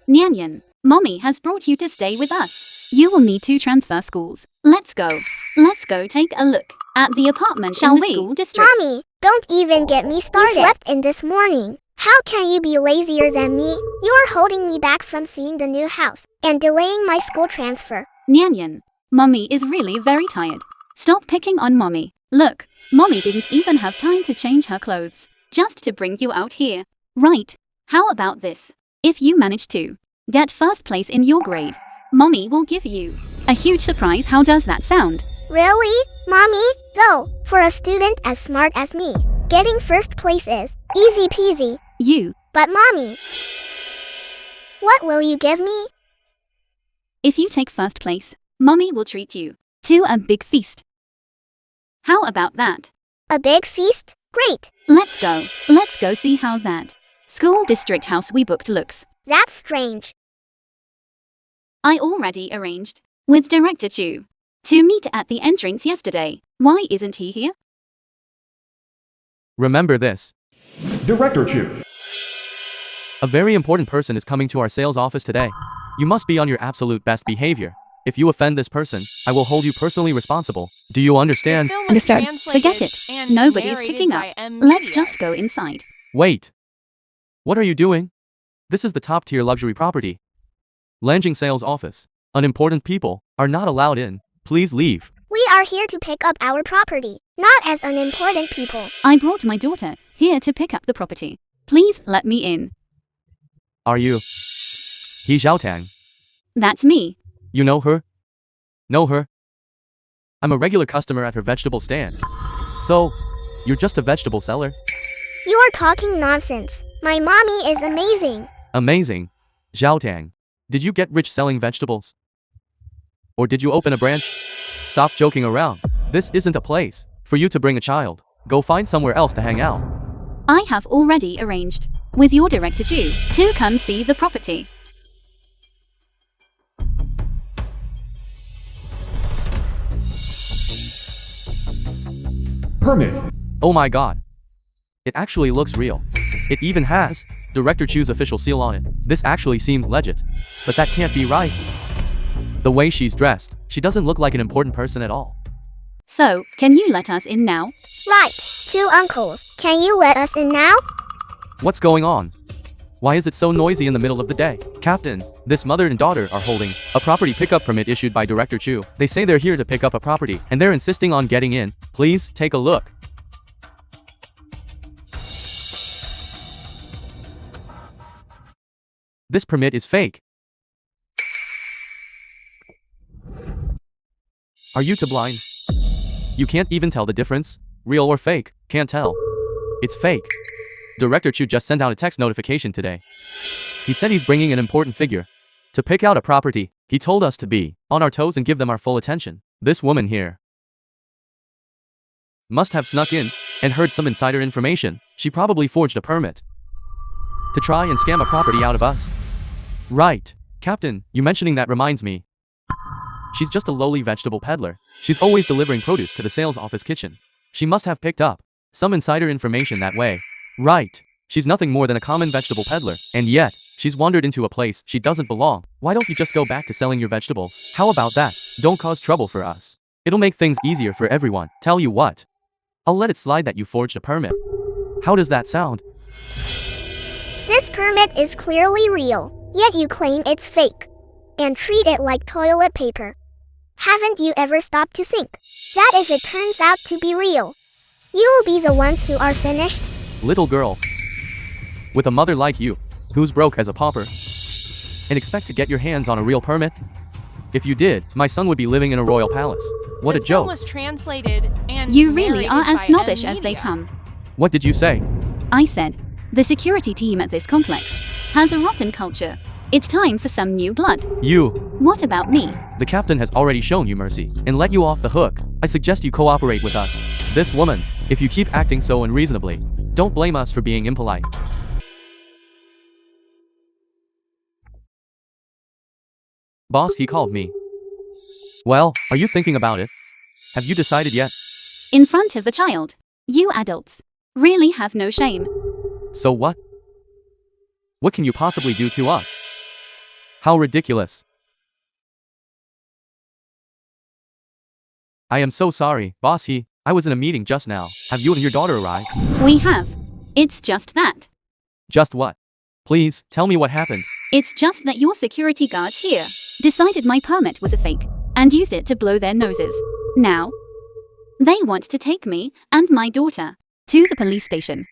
Nyanyan, Mommy has brought you to stay with us. You will need to transfer schools. Let's go. Let's go take a look at the apartment Shall in the we? school district. Mommy, don't even get me started. You slept in this morning. How can you be lazier than me? You're holding me back from seeing the new house and delaying my school transfer. Nyanyan, Mommy is really very tired. Stop picking on Mommy. Look, Mommy didn't even have time to change her clothes just to bring you out here. Right, how about this? If you manage to get first place in your grade, Mommy will give you a huge surprise. How does that sound? Really? Mommy? Though, for a student as smart as me, getting first place is easy peasy. But Mommy, what will you give me? If you take first place, Mommy will treat you to a big feast. How about that? A big feast? Great. Let's go. Let's go see how that school district house we booked looks. That's strange. I already arranged with Director Chu to meet at the entrance yesterday. Why isn't he here? Remember this. Director Chu. A very important person is coming to our sales office today. You must be on your absolute best behavior. If you offend this person, I will hold you personally responsible. Do you understand? Understood. Forget it. Nobody's picking up. Let's just go inside. Wait. What are you doing? This is the top-tier luxury property. Lanjing sales office. Unimportant people are not allowed in. Please leave. We are here to pick up our property, not as unimportant people. I brought my daughter here to pick up the property. Please let me in. Are you He Xiaotang? That's me. You know her? Know her? I'm a regular customer at her vegetable stand. So, you're just a vegetable seller? You are talking nonsense. My mommy is amazing. Amazing. Xiaotang, did you get rich selling vegetables? Or did you open a branch? Stop joking around. This isn't a place for you to bring a child. Go find somewhere else to hang out. I have already arranged with your Director Chu to come see the property. Permit. Oh my god. It actually looks real. It even has Director Chu's official seal on it. This actually seems legit. But that can't be right. The way she's dressed, she doesn't look like an important person at all. So, can you let us in now? Right. Two uncles. Can you let us in now? What's going on? Why is it so noisy in the middle of the day? Captain, this mother and daughter are holding a property pickup permit issued by Director Chu. They say they're here to pick up a property, and they're insisting on getting in. Please, take a look. This permit is fake. Are you too blind? You can't even tell the difference? Real or fake? Can't tell. It's fake. Director Chu just sent out a text notification today. He said he's bringing an important figure to pick out a property. He told us to be on our toes and give them our full attention. This woman here must have snuck in and heard some insider information. She probably forged a permit to try and scam a property out of us. Right. Captain, you mentioning that reminds me. She's just a lowly vegetable peddler. She's always delivering produce to the sales office kitchen. She must have picked up some insider information that way. Right. She's nothing more than a common vegetable peddler, and yet, she's wandered into a place she doesn't belong. Why don't you just go back to selling your vegetables? How about that? Don't cause trouble for us. It'll make things easier for everyone. Tell you what. I'll let it slide that you forged a permit. How does that sound? This permit is clearly real, yet you claim it's fake. And treat it like toilet paper. Haven't you ever stopped to think that if it turns out to be real, you will be the ones who are finished? Little girl. with a mother like you, who's broke as a pauper, and expect to get your hands on a real permit? If you did, my son would be living in a royal palace. What a The film joke. was translated and You really are narrated as by snobbish M as they Media. come. What did you say? I said, the security team at this complex has a rotten culture. It's time for some new blood. You. What about me? The captain has already shown you mercy and let you off the hook. I suggest you cooperate with us. This woman, if you keep acting so unreasonably, don't blame us for being impolite. Boss, he called me. Well, are you thinking about it? Have you decided yet? In front of a child. You adults really have no shame. So what? What can you possibly do to us? How ridiculous. I am so sorry, boss. I was in a meeting just now. Have you and your daughter arrived? We have. It's just that. Just what? Please, tell me what happened. It's just that your security guards here decided my permit was a fake and used it to blow their noses. Now, they want to take me and my daughter to the police station.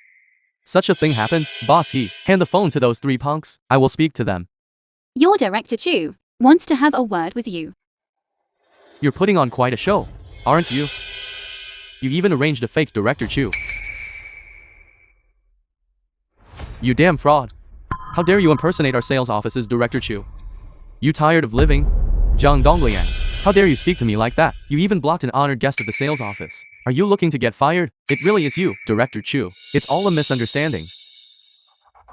Such a thing happened? Boss, hand the phone to those 3 punks. I will speak to them. Your director Chu wants to have a word with you. You're putting on quite a show, aren't you? You even arranged a fake director Chu. You damn fraud. How dare you impersonate our sales office's director Chu? You tired of living? Zhang Dongliang, how dare you speak to me like that? You even blocked an honored guest of the sales office. Are you looking to get fired? It really is you, Director Chu. It's all a misunderstanding.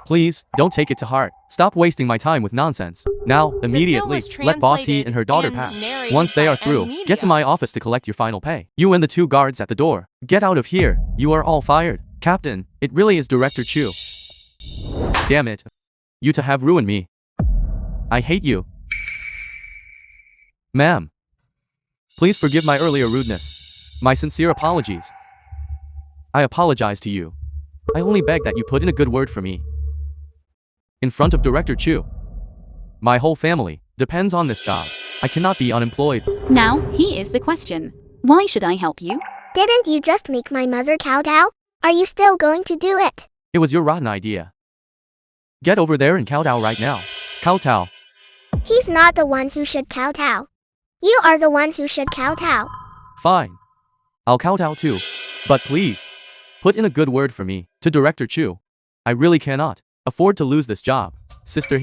Please, don't take it to heart. Stop wasting my time with nonsense. Now, immediately, let Boss and her daughter pass. Once they are through, get to my office to collect your final pay. You and the 2 guards at the door. Get out of here. You are all fired. Captain, it really is Director Chu. Damn it. You to have ruined me. I hate you. Ma'am. Please forgive my earlier rudeness. My sincere apologies. I apologize to you. I only beg that you put in a good word for me. In front of Director Chu. My whole family depends on this job. I cannot be unemployed. Now, here is the question. Why should I help you? Didn't you just make my mother kowtow? Are you still going to do it? It was your rotten idea. Get over there and kowtow right now. Kowtow. He's not the one who should kowtow. You are the one who should kowtow. Fine. I'll kowtow too. But please, put in a good word for me, to Director Chu. I really cannot afford to lose this job. Sister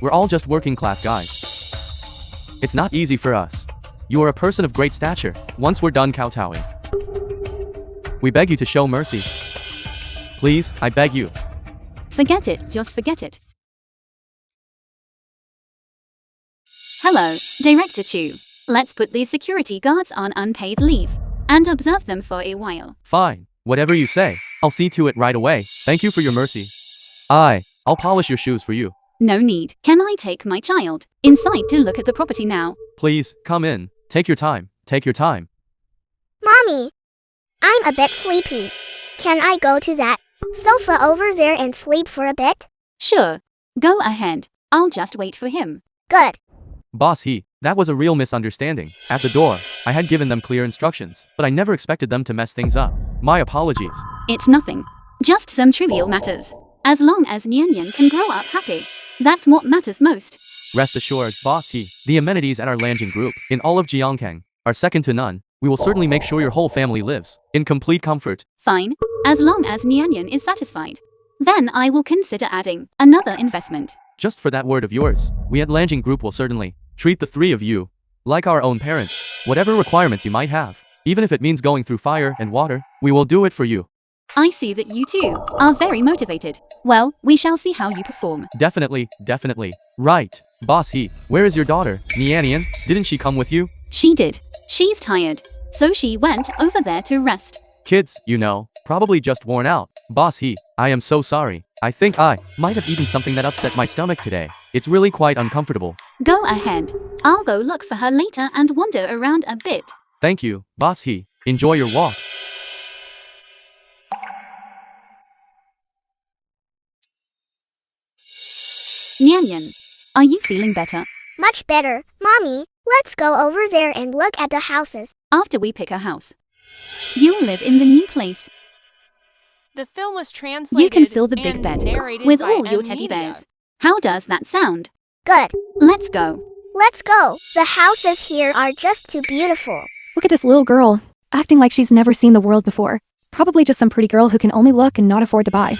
we're all just working class guys. It's not easy for us. You are a person of great stature. Once we're done kowtowing, we beg you to show mercy. Please, I beg you. Forget it, just forget it. Hello, Director Chu. Let's put these security guards on unpaid leave and observe them for a while. Fine, whatever you say. I'll see to it right away. Thank you for your mercy. I'll polish your shoes for you. No need. Can I take my child inside to look at the property now? Please, come in. Take your time. Take your time. Mommy, I'm a bit sleepy. Can I go to that sofa over there and sleep for a bit? Sure. Go ahead. I'll just wait for him. Good. Boss, that was a real misunderstanding. At the door, I had given them clear instructions, but I never expected them to mess things up. My apologies. It's nothing. Just some trivial matters. As long as Nian can grow up happy, that's what matters most. Rest assured, Boss, the amenities at our Lanjing group in all of Jiangkang are second to none. We will certainly make sure your whole family lives in complete comfort. Fine. As long as Nian is satisfied. Then I will consider adding another investment. Just for that word of yours, we at Lanjing Group will certainly treat the 3 of you like our own parents. Whatever requirements you might have, even if it means going through fire and water, we will do it for you. I see that you two are very motivated. Well, we shall see how you perform. Definitely, definitely. Right. Boss, where is your daughter, Nian? Didn't she come with you? She did. She's tired, so she went over there to rest. Kids, probably just worn out. Boss, I am so sorry. I think I might have eaten something that upset my stomach today. It's really quite uncomfortable. Go ahead. I'll go look for her later and wander around a bit. Thank you, Boss. Enjoy your walk. Nian, are you feeling better? Much better. Mommy, let's go over there and look at the houses. After we pick a house, you'll live in the new place. The film was translated You can fill the big and bed narrated with by all your a teddy media. bears. How does that sound? Good. Let's go. Let's go. The houses here are just too beautiful. Look at this little girl, acting like she's never seen the world before. Probably just some pretty girl who can only look and not afford to buy.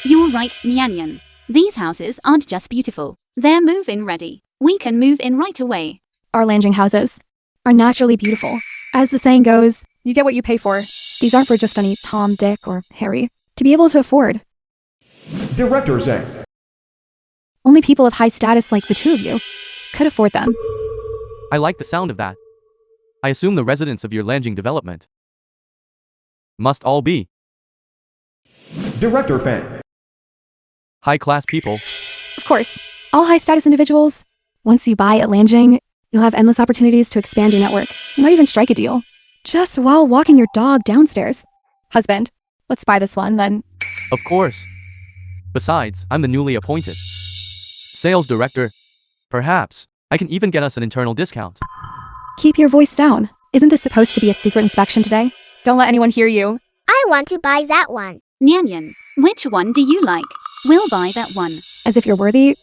You're right, Nyan Nyan. These houses aren't just beautiful. They're move-in ready. We can move in right away. Our Lanjing houses are naturally beautiful. As the saying goes, you get what you pay for. These aren't for just any Tom, Dick, or Harry to be able to afford. Director Zhang. Only people of high status like the two of you could afford them. I like the sound of that. I assume the residents of your Lanjing development must all be Director Fan. high-class people. Of course, all high status individuals. Once you buy at Lanjing, you'll have endless opportunities to expand your network. You might even strike a deal. Just while walking your dog downstairs. Husband, let's buy this one then. Of course. Besides, I'm the newly appointed sales director. Perhaps I can even get us an internal discount. Keep your voice down. Isn't this supposed to be a secret inspection today? Don't let anyone hear you. I want to buy that one. Nyan Nyan, which one do you like? We'll buy that one. As if you're worthy.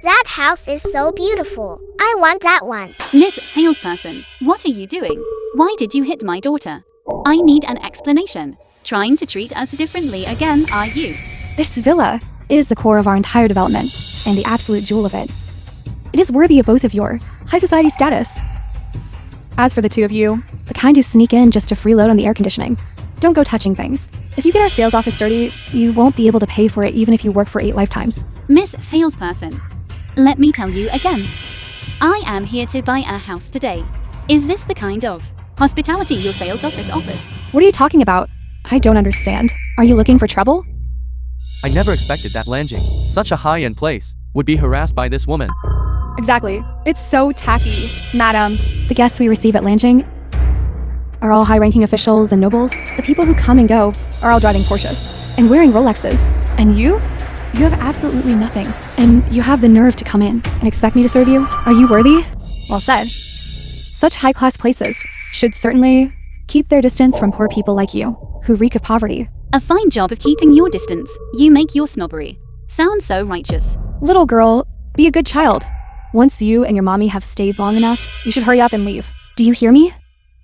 That house is so beautiful. I want that one. Miss Salesperson, what are you doing? Why did you hit my daughter? I need an explanation. Trying to treat us differently again, are you? This villa is the core of our entire development, and the absolute jewel of it. It is worthy of both of your high society status. As for the two of you, the kind who sneak in just to freeload on the air conditioning, don't go touching things. If you get our sales office dirty, you won't be able to pay for it even if you work for 8 lifetimes. Miss Salesperson, let me tell you again. I am here to buy a house today. Is this the kind of hospitality your sales office offers? What are you talking about? I don't understand. Are you looking for trouble? I never expected that Lanjing, such a high-end place, would be harassed by this woman. Exactly. It's so tacky, madam. The guests we receive at Lanjing are all high-ranking officials and nobles. The people who come and go are all driving Porsches and wearing Rolexes. And you have absolutely nothing. And you have the nerve to come in and expect me to serve you? Are you worthy? Well said. Such high-class places should certainly keep their distance from poor people like you, who reek of poverty. A fine job of keeping your distance. You make your snobbery sound so righteous. Little girl, be a good child. Once you and your mommy have stayed long enough, you should hurry up and leave. Do you hear me?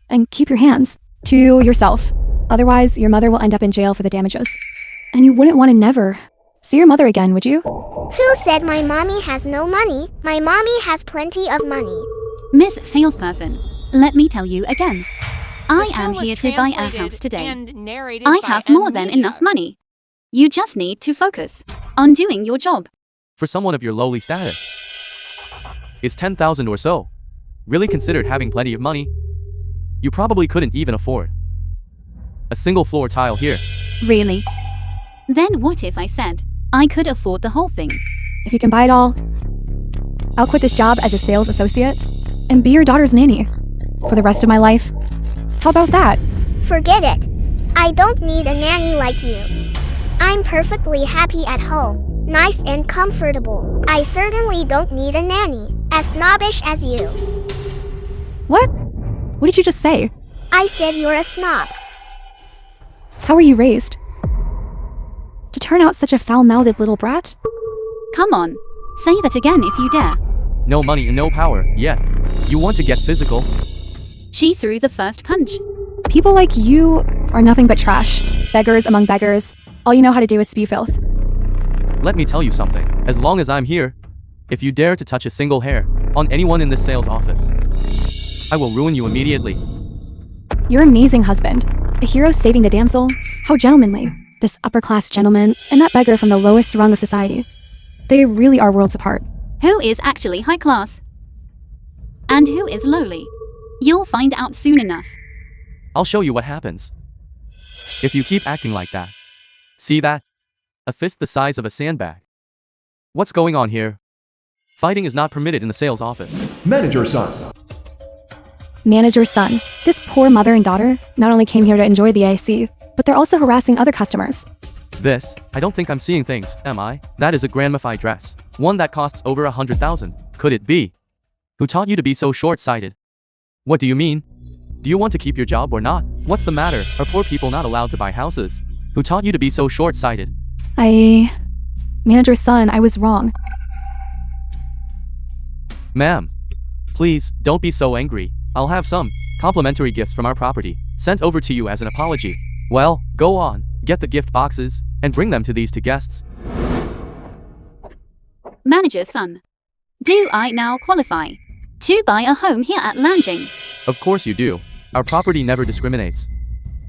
And keep your hands to yourself. Otherwise, your mother will end up in jail for the damages. And you wouldn't want to never see your mother again, would you? Who said my mommy has no money? My mommy has plenty of money. Miss Salesperson, let me tell you again. I The am film was here to buy a translated house today. and narrated I by have a more than media. enough money. You just need to focus on doing your job. For someone of your lowly status, is 10,000 or so really considered having plenty of money? You probably couldn't even afford a single floor tile here. Really? Then what if I said I could afford the whole thing? If you can buy it all, I'll quit this job as a sales associate and be your daughter's nanny for the rest of my life. How about that? Forget it. I don't need a nanny like you. I'm perfectly happy at home, nice and comfortable. I certainly don't need a nanny, as snobbish as you. What? What did you just say? I said you're a snob. How were you raised? To turn out such a foul-mouthed little brat? Come on, say that again if you dare. No money and no power, yet you want to get physical? She threw the first punch. People like you are nothing but trash. Beggars among beggars. All you know how to do is spew filth. Let me tell you something. As long as I'm here, if you dare to touch a single hair on anyone in this sales office, I will ruin you immediately. Your amazing husband. A hero saving the damsel. How gentlemanly. This upper-class gentleman and that beggar from the lowest rung of society. They really are worlds apart. Who is actually high class? And who is lowly? You'll find out soon enough. I'll show you what happens if you keep acting like that. See that? A fist the size of a sandbag. What's going on here? Fighting is not permitted in the sales office. Manager son. Manager's son. This poor mother and daughter not only came here to enjoy the AC, but they're also harassing other customers. I don't think I'm seeing things, am I? That is a grandmified dress. One that costs over 100,000. Could it be? Who taught you to be so short-sighted? What do you mean? Do you want to keep your job or not? What's the matter? Are poor people not allowed to buy houses? Who taught you to be so short-sighted? Manager's son, I was wrong. Ma'am, please, don't be so angry. I'll have some complimentary gifts from our property sent over to you as an apology. Well, go on, get the gift boxes, and bring them to these two guests. Manager's son. Do I now qualify to buy a home here at Lanjing? Of course you do. Our property never discriminates.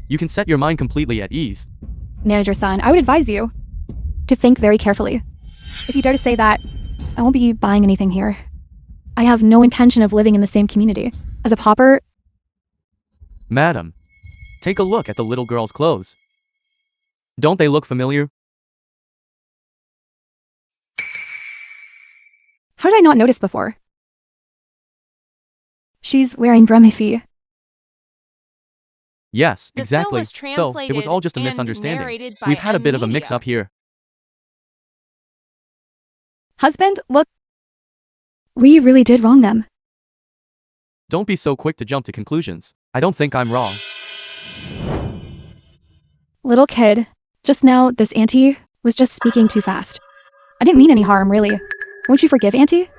You can set your mind completely at ease. Manager's son, I would advise you to think very carefully. If you dare to say that, I won't be buying anything here. I have no intention of living in the same community. As a pauper, Madam, take a look at the little girl's clothes. Don't they look familiar? how did I not notice before? She's wearing bramifi. Yes, The film exactly. was So, it was translated all just a and misunderstanding. narrated by We've had a bit of a media. mix-up here. Husband, look. We really did wrong them. Don't be so quick to jump to conclusions. I don't think I'm wrong. Little kid, just now this auntie was just speaking too fast. I didn't mean any harm, really. Won't you forgive auntie?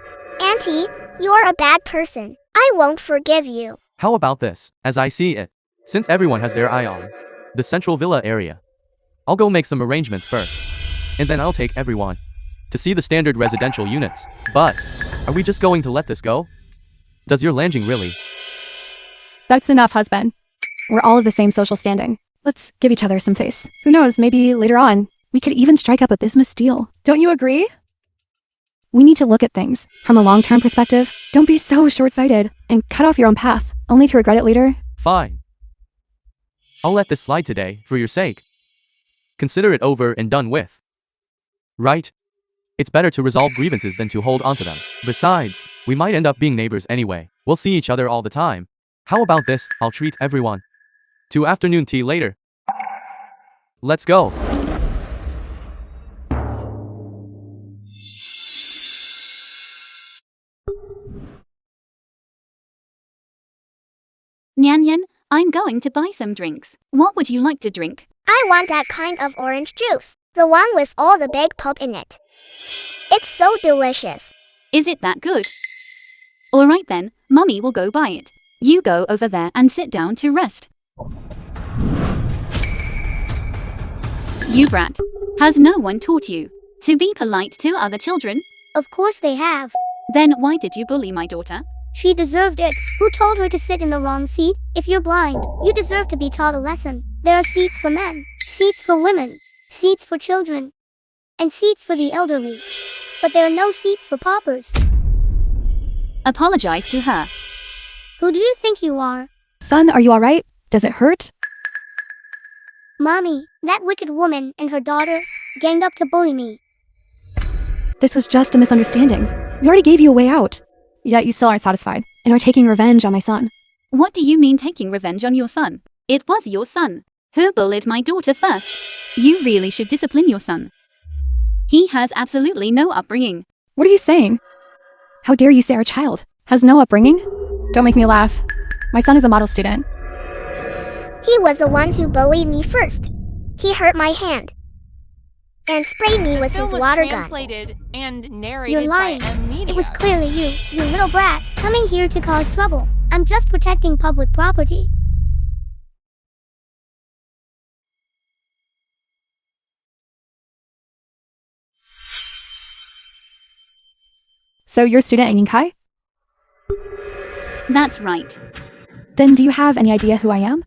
Auntie, you're a bad person. I won't forgive you. How about this, as I see it? Since everyone has their eye on the central villa area, I'll go make some arrangements first. And then I'll take everyone to see the standard residential units. But, are we just going to let this go? Does your Lanjing really? That's enough, husband. We're all of the same social standing. Let's give each other some face. Who knows, maybe later on, we could even strike up a business deal. Don't you agree? We need to look at things from a long-term perspective. Don't be so short-sighted and cut off your own path, only to regret it later. Fine. I'll let this slide today, for your sake. Consider it over and done with. Right? It's better to resolve grievances than to hold onto them. Besides, we might end up being neighbors anyway. We'll see each other all the time. How about this? I'll treat everyone to afternoon tea later. Let's go. Nyan Nyan, I'm going to buy some drinks. What would you like to drink? I want that kind of orange juice. The one with all the big pulp in it. It's so delicious. Is it that good? Alright then, Mummy will go buy it. You go over there and sit down to rest. You brat. Has no one taught you to be polite to other children? Of course they have. Then why did you bully my daughter? She deserved it. Who told her to sit in the wrong seat? If you're blind, you deserve to be taught a lesson. There are seats for men, seats for women, seats for children, and seats for the elderly. But there are no seats for paupers. Apologize to her. Who do you think you are? Son, are you alright? Does it hurt? Mommy, that wicked woman and her daughter ganged up to bully me. This was just a misunderstanding. We already gave you a way out. Yet you still aren't satisfied, and are taking revenge on my son. What do you mean taking revenge on your son? It was your son who bullied my daughter first. You really should discipline your son. He has absolutely no upbringing. What are you saying? How dare you say our child has no upbringing? Don't make me laugh. My son is a model student. He was the one who bullied me first. He hurt my hand and sprayed me with The his film was water gun. translated and You're narrated lying. by media. It was clearly you little brat, coming here to cause trouble. I'm just protecting public property. So you're a student at Yingkai? That's right. Then do you have any idea who I am?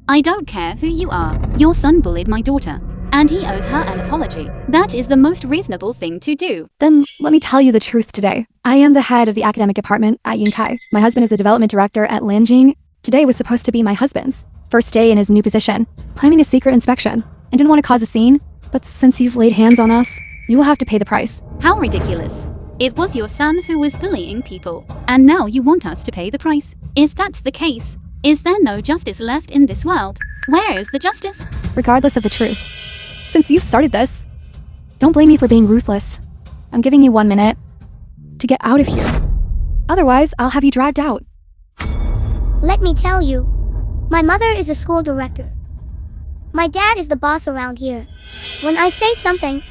I don't care who you are. Your son bullied my daughter, and he owes her an apology. That is the most reasonable thing to do. Then let me tell you the truth today. I am the head of the academic department at Yingkai. My husband is the development director at Lanjing. Today was supposed to be my husband's first day in his new position, planning a secret inspection, and didn't want to cause a scene. But since you've laid hands on us, you will have to pay the price. How ridiculous. It was your son who was bullying people, and now you want us to pay the price. If that's the case, is there no justice left in this world? Where is the justice? Regardless of the truth. Since you've started this, don't blame me for being ruthless. I'm giving you 1 minute to get out of here. Otherwise, I'll have you dragged out. Let me tell you, my mother is a school director. My dad is the boss around here. When I say something,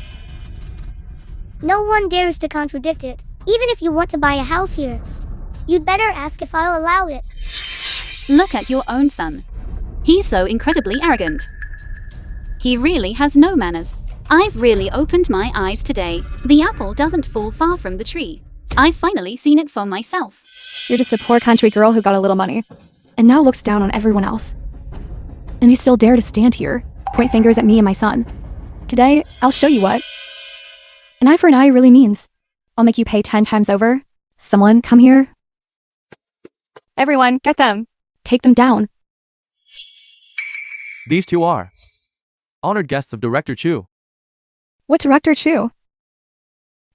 no one dares to contradict it. Even if you want to buy a house here, you'd better ask if I'll allow it. Look at your own son. He's so incredibly arrogant. He really has no manners. I've really opened my eyes today. The apple doesn't fall far from the tree. I've finally seen it for myself. You're just a poor country girl who got a little money, and now looks down on everyone else. And you still dare to stand here, point fingers at me and my son. Today, I'll show you what an eye for an eye really means. I'll make you pay 10 times over. Someone, come here. Everyone, get them. Take them down. These two are honored guests of Director Chu. What Director Chu?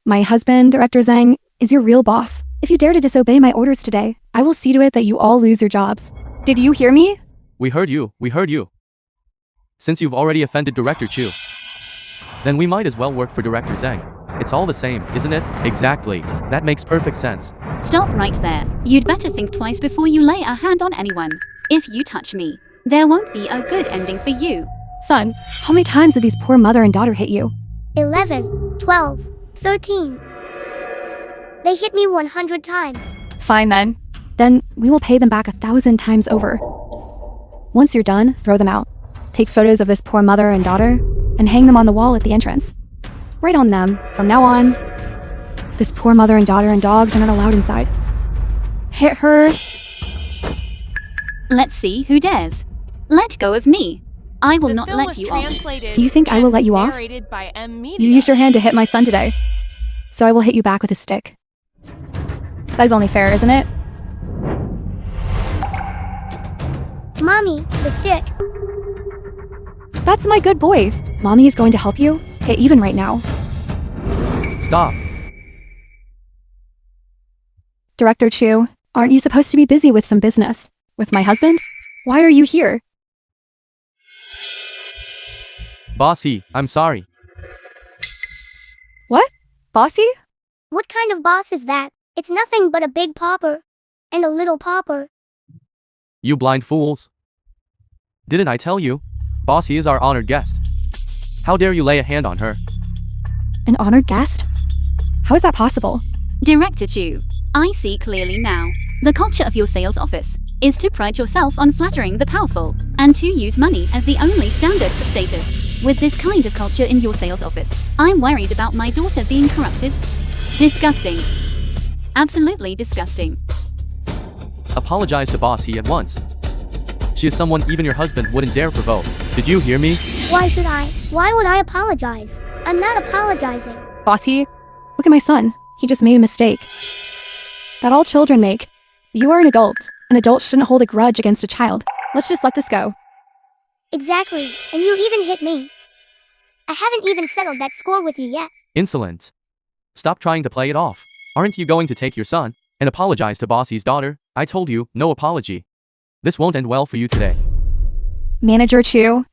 My husband, Director Zhang, is your real boss. If you dare to disobey my orders today, I will see to it that you all lose your jobs. Did you hear me? We heard you. Since you've already offended Director Chu, then we might as well work for Director Zhang. It's all the same, isn't it? Exactly. That makes perfect sense. Stop right there. You'd better think twice before you lay a hand on anyone. If you touch me, there won't be a good ending for you. Son, how many times did these poor mother and daughter hit you? 11, 12, 13. They hit me 100 times. Fine then. Then we will pay them back 1,000 times over. Once you're done, throw them out. Take photos of this poor mother and daughter and hang them on the wall at the entrance. Write on them, from now on, this poor mother and daughter and dogs are not allowed inside. Hit her. Let's see who dares. Let go of me. I will The not film let was you off. translated Do you think I will and let you off? narrated by M. You Media. used your hand to hit my son today, so I will hit you back with a stick. That is only fair, isn't it? Mommy, the stick. That's my good boy. Mommy is going to help you get even right now. Stop. Director Chu, aren't you supposed to be busy with some business? With my husband? Why are you here? Bossy, I'm sorry. What? Bossy? What kind of boss is that? It's nothing but a big pauper. And a little pauper. You blind fools. Didn't I tell you? Bossy is our honored guest. How dare you lay a hand on her? An honored guest? How is that possible? Director Chu, I see clearly now. The culture of your sales office is to pride yourself on flattering the powerful and to use money as the only standard for status. With this kind of culture in your sales office, I'm worried about my daughter being corrupted. Disgusting. Absolutely disgusting. Apologize to Bossy at once. She is someone even your husband wouldn't dare provoke. Did you hear me? Why should I? Why would I apologize? I'm not apologizing. Bossy, look at my son. He just made a mistake. That all children make. You are an adult. An adult shouldn't hold a grudge against a child. Let's just let this go. Exactly. And you even hit me. I haven't even settled that score with you yet. Insolent. Stop trying to play it off. Aren't you going to take your son and apologize to Bossy's daughter? I told you, no apology. This won't end well for you today. Manager Chu,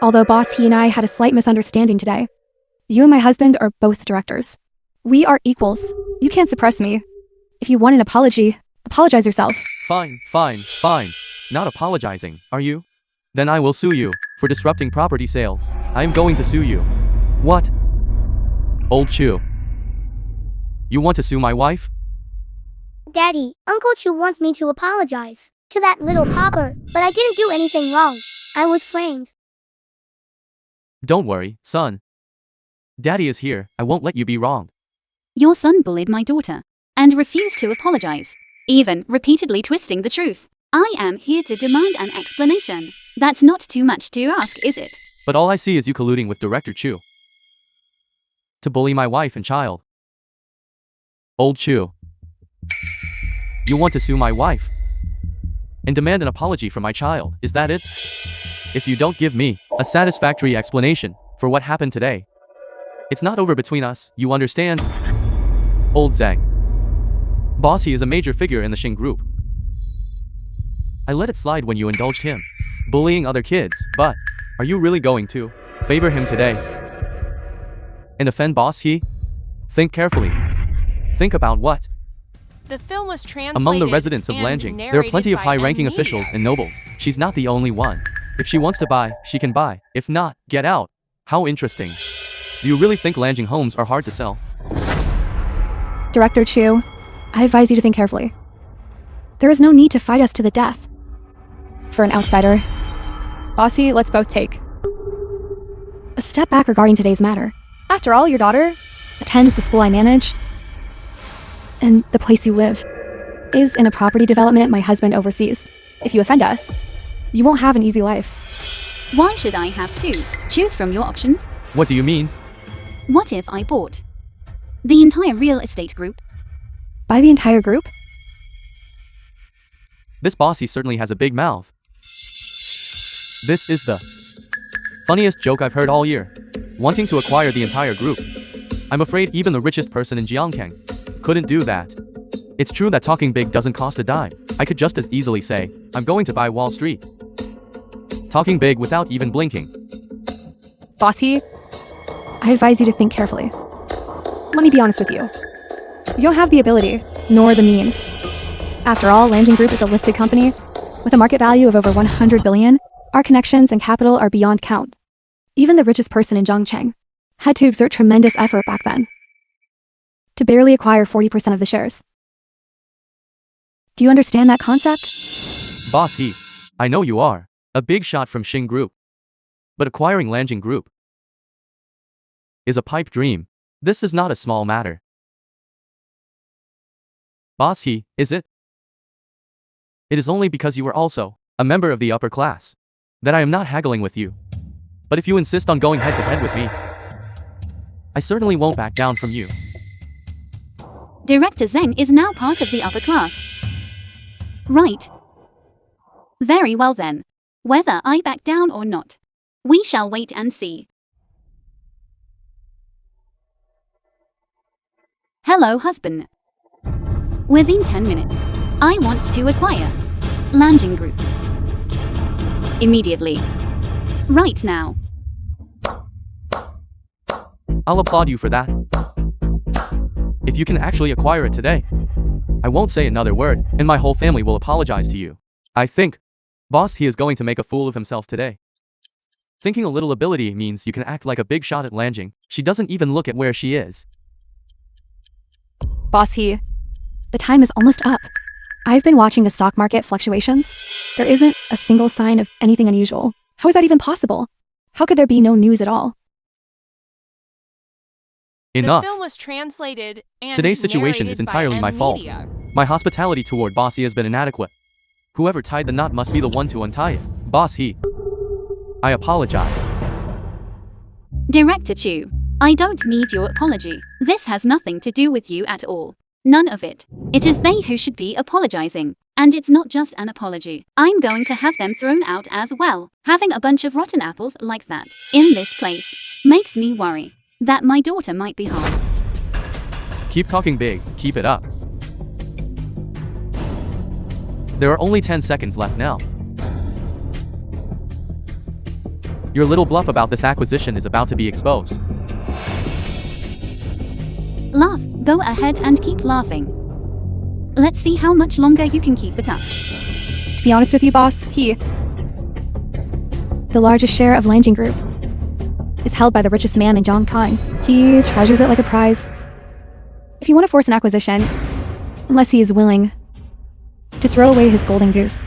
although boss he and I had a slight misunderstanding today. You and my husband are both directors. We are equals. You can't suppress me. If you want an apology, apologize yourself. Fine. Not apologizing, are you? Then I will sue you for disrupting property sales. I am going to sue you. What? Old Chu. You want to sue my wife? Daddy, Uncle Chu wants me to apologize to that little pauper, but I didn't do anything wrong. I was framed. Don't worry, son. Daddy is here. I won't let you be wrong. Your son bullied my daughter and refused to apologize, even repeatedly twisting the truth. I am here to demand an explanation. That's not too much to ask, is it? But all I see is you colluding with Director Chu to bully my wife and child. Old Chu. You want to sue my wife and demand an apology for my child, is that it? If you don't give me a satisfactory explanation for what happened today, it's not over between us, you understand? Old Zhang. Bossy is a major figure in the Xing group. I let it slide when you indulged him, bullying other kids, but are you really going to favor him today and offend Boss He? Think carefully. Think about what? The film was translated Among the residents of and Lanjing, there are narrated plenty of by high-ranking M. Media. officials and nobles. She's not the only one. If she wants to buy, she can buy. If not, get out. How interesting. Do you really think Lanjing homes are hard to sell? Director Chu, I advise you to think carefully. There is no need to fight us to the death. For an outsider, Bossy, let's both take a step back regarding today's matter. After all, your daughter attends the school I manage, and the place you live is in a property development my husband oversees. If you offend us, you won't have an easy life. Why should I have to? Choose from your options. What do you mean? What if I bought the entire real estate group? Buy the entire group? This bossy certainly has a big mouth. This is the funniest joke I've heard all year. Wanting to acquire the entire group. I'm afraid even the richest person in Jiangkang couldn't do that. It's true that talking big doesn't cost a dime. I could just as easily say, I'm going to buy Wall Street. Talking big without even blinking. Bossy, I advise you to think carefully. Let me be honest with you. You don't have the ability, nor the means. After all, Lanjing Group is a listed company with a market value of over 100 billion. Our connections and capital are beyond count. Even the richest person in Zhongcheng had to exert tremendous effort back then to barely acquire 40% of the shares. Do you understand that concept? Boss He, I know you are a big shot from Xing Group. But acquiring Lanjing Group is a pipe dream. This is not a small matter. Boss He, is it? It is only because you are also a member of the upper class that I am not haggling with you. But if you insist on going head-to-head with me, I certainly won't back down from you. Director Zheng is now part of the upper class. Right. Very well then. Whether I back down or not, we shall wait and see. Hello, husband. Within 10 minutes, I want to acquire Lanjing Group. Immediately. Right now. I'll applaud you for that. If you can actually acquire it today, I won't say another word, and my whole family will apologize to you. I think, boss, he is going to make a fool of himself today. Thinking a little ability means you can act like a big shot at Lanjing. She doesn't even look at where she is. Boss He, the time is almost up. I've been watching the stock market fluctuations. There isn't a single sign of anything unusual. How is that even possible? How could there be no news at all? Enough. The film was translated and Today's situation is entirely my fault. Media. My hospitality toward Bossy has been inadequate. Whoever tied the knot must be the one to untie it. Boss He, I apologize. Director Chu, I don't need your apology. This has nothing to do with you at all. None of it. It is they who should be apologizing. And it's not just an apology. I'm going to have them thrown out as well. Having a bunch of rotten apples like that in this place makes me worry that my daughter might be harmed. Keep talking big, keep it up. There are only 10 seconds left now. Your little bluff about this acquisition is about to be exposed. Laugh, go ahead and keep laughing. Let's see how much longer you can keep it up. To be honest with you, boss, the largest share of Lanjing Group is held by the richest man in Zhongkang. He treasures it like a prize. If you want to force an acquisition, unless he is willing to throw away his golden goose,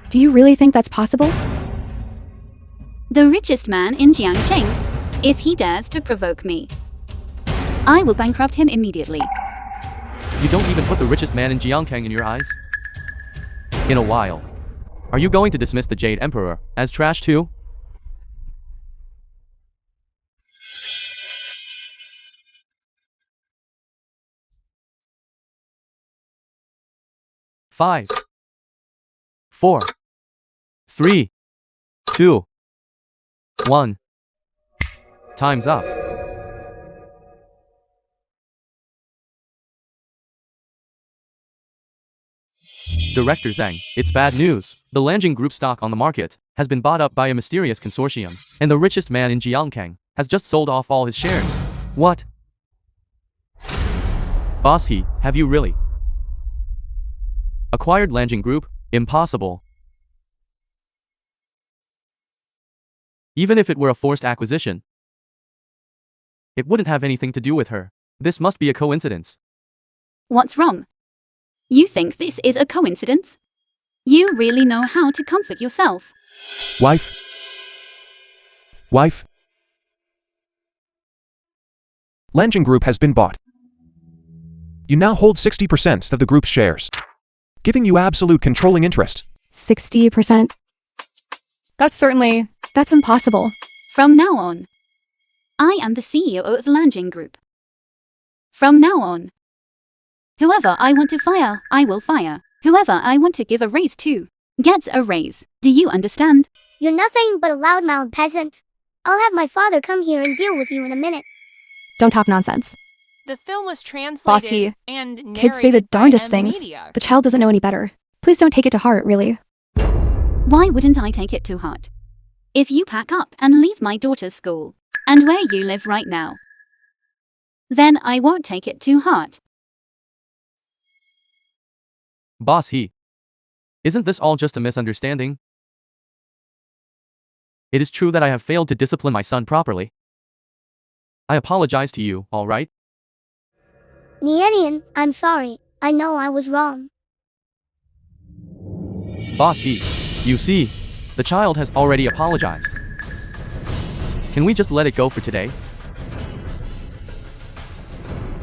do you really think that's possible? The richest man in Jiangcheng, if he dares to provoke me, I will bankrupt him immediately. You don't even put the richest man in Jiangkang in your eyes? In a while. Are you going to dismiss the Jade Emperor as trash too? Five, 4, 3, 2, 1. Time's up. Director Zhang, it's bad news. The Lanjing Group stock on the market has been bought up by a mysterious consortium, and the richest man in Jiangkang has just sold off all his shares. What? Boss He, have you really acquired Lanjing Group? Impossible. Even if it were a forced acquisition, it wouldn't have anything to do with her. This must be a coincidence. What's wrong? You think this is a coincidence? You really know how to comfort yourself. Wife? Wife? Lanjing Group has been bought. You now hold 60% of the group's shares, giving you absolute controlling interest. 60%? That's impossible. From now on, I am the CEO of Lanjing Group. From now on, whoever I want to fire, I will fire. Whoever I want to give a raise to, gets a raise. Do you understand? You're nothing but a loudmouth peasant. I'll have my father come here and deal with you in a minute. Don't talk nonsense. The film was translated Bossy, and narrated kids say the by darndest M things. Media. The child doesn't know any better. Please don't take it to heart, really. Why wouldn't I take it to heart? If you pack up and leave my daughter's school, and where you live right now, then I won't take it to heart. Boss isn't this all just a misunderstanding? It is true that I have failed to discipline my son properly. I apologize to you, all right? Nianian, I'm sorry. I know I was wrong. Boss you see, the child has already apologized. Can we just let it go for today?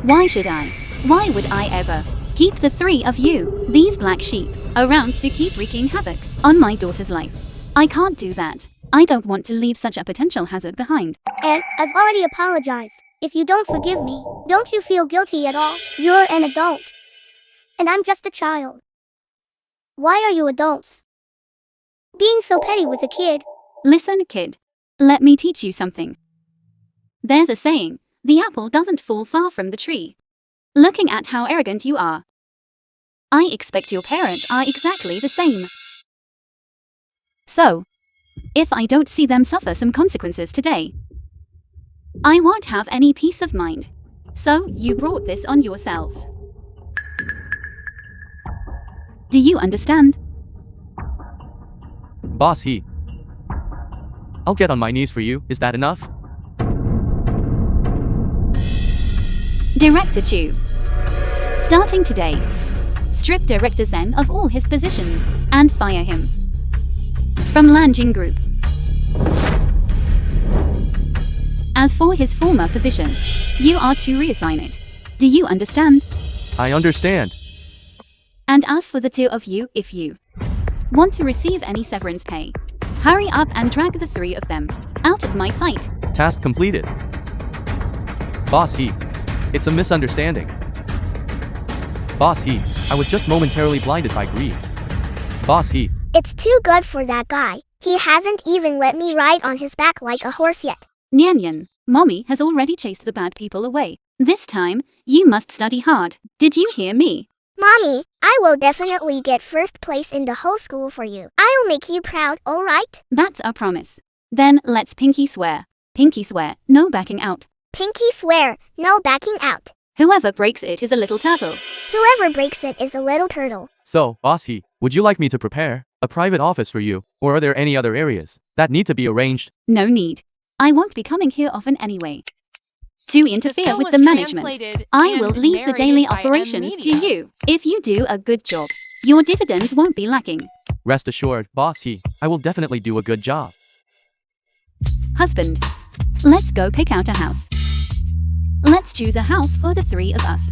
Why should I? Why would I ever keep the three of you, these black sheep, around to keep wreaking havoc on my daughter's life? I can't do that. I don't want to leave such a potential hazard behind. And I've already apologized. If you don't forgive me, don't you feel guilty at all? You're an adult. And I'm just a child. Why are you adults being so petty with a kid? Listen, kid. Let me teach you something. There's a saying, the apple doesn't fall far from the tree. Looking at how arrogant you are, I expect your parents are exactly the same. So, if I don't see them suffer some consequences today, I won't have any peace of mind. So, you brought this on yourselves. Do you understand? Boss I'll get on my knees for you, is that enough? Director Chu. Starting today, strip Director Zen of all his positions and fire him from Lanjing Group. As for his former position, you are to reassign it. Do you understand? I understand. And as for the two of you, if you want to receive any severance pay, hurry up and drag the three of them out of my sight. Task completed. Boss it's a misunderstanding. Boss I was just momentarily blinded by greed. Boss It's too good for that guy. He hasn't even let me ride on his back like a horse yet. Nian, Mommy has already chased the bad people away. This time, you must study hard. Did you hear me? Mommy, I will definitely get first place in the whole school for you. I'll make you proud, alright? That's a promise. Then let's pinky swear. Pinky swear, no backing out. Pinky swear, no backing out. Whoever breaks it is a little turtle. Whoever breaks it is a little turtle. So, Boss would you like me to prepare a private office for you, or are there any other areas that need to be arranged? No need. I won't be coming here often anyway. To interfere film with was the management, translated I and will leave the daily narrated by M operations to Media. you. If you do a good job, your dividends won't be lacking. Rest assured, Boss I will definitely do a good job. Husband, let's go pick out a house. Let's choose a house for the three of us.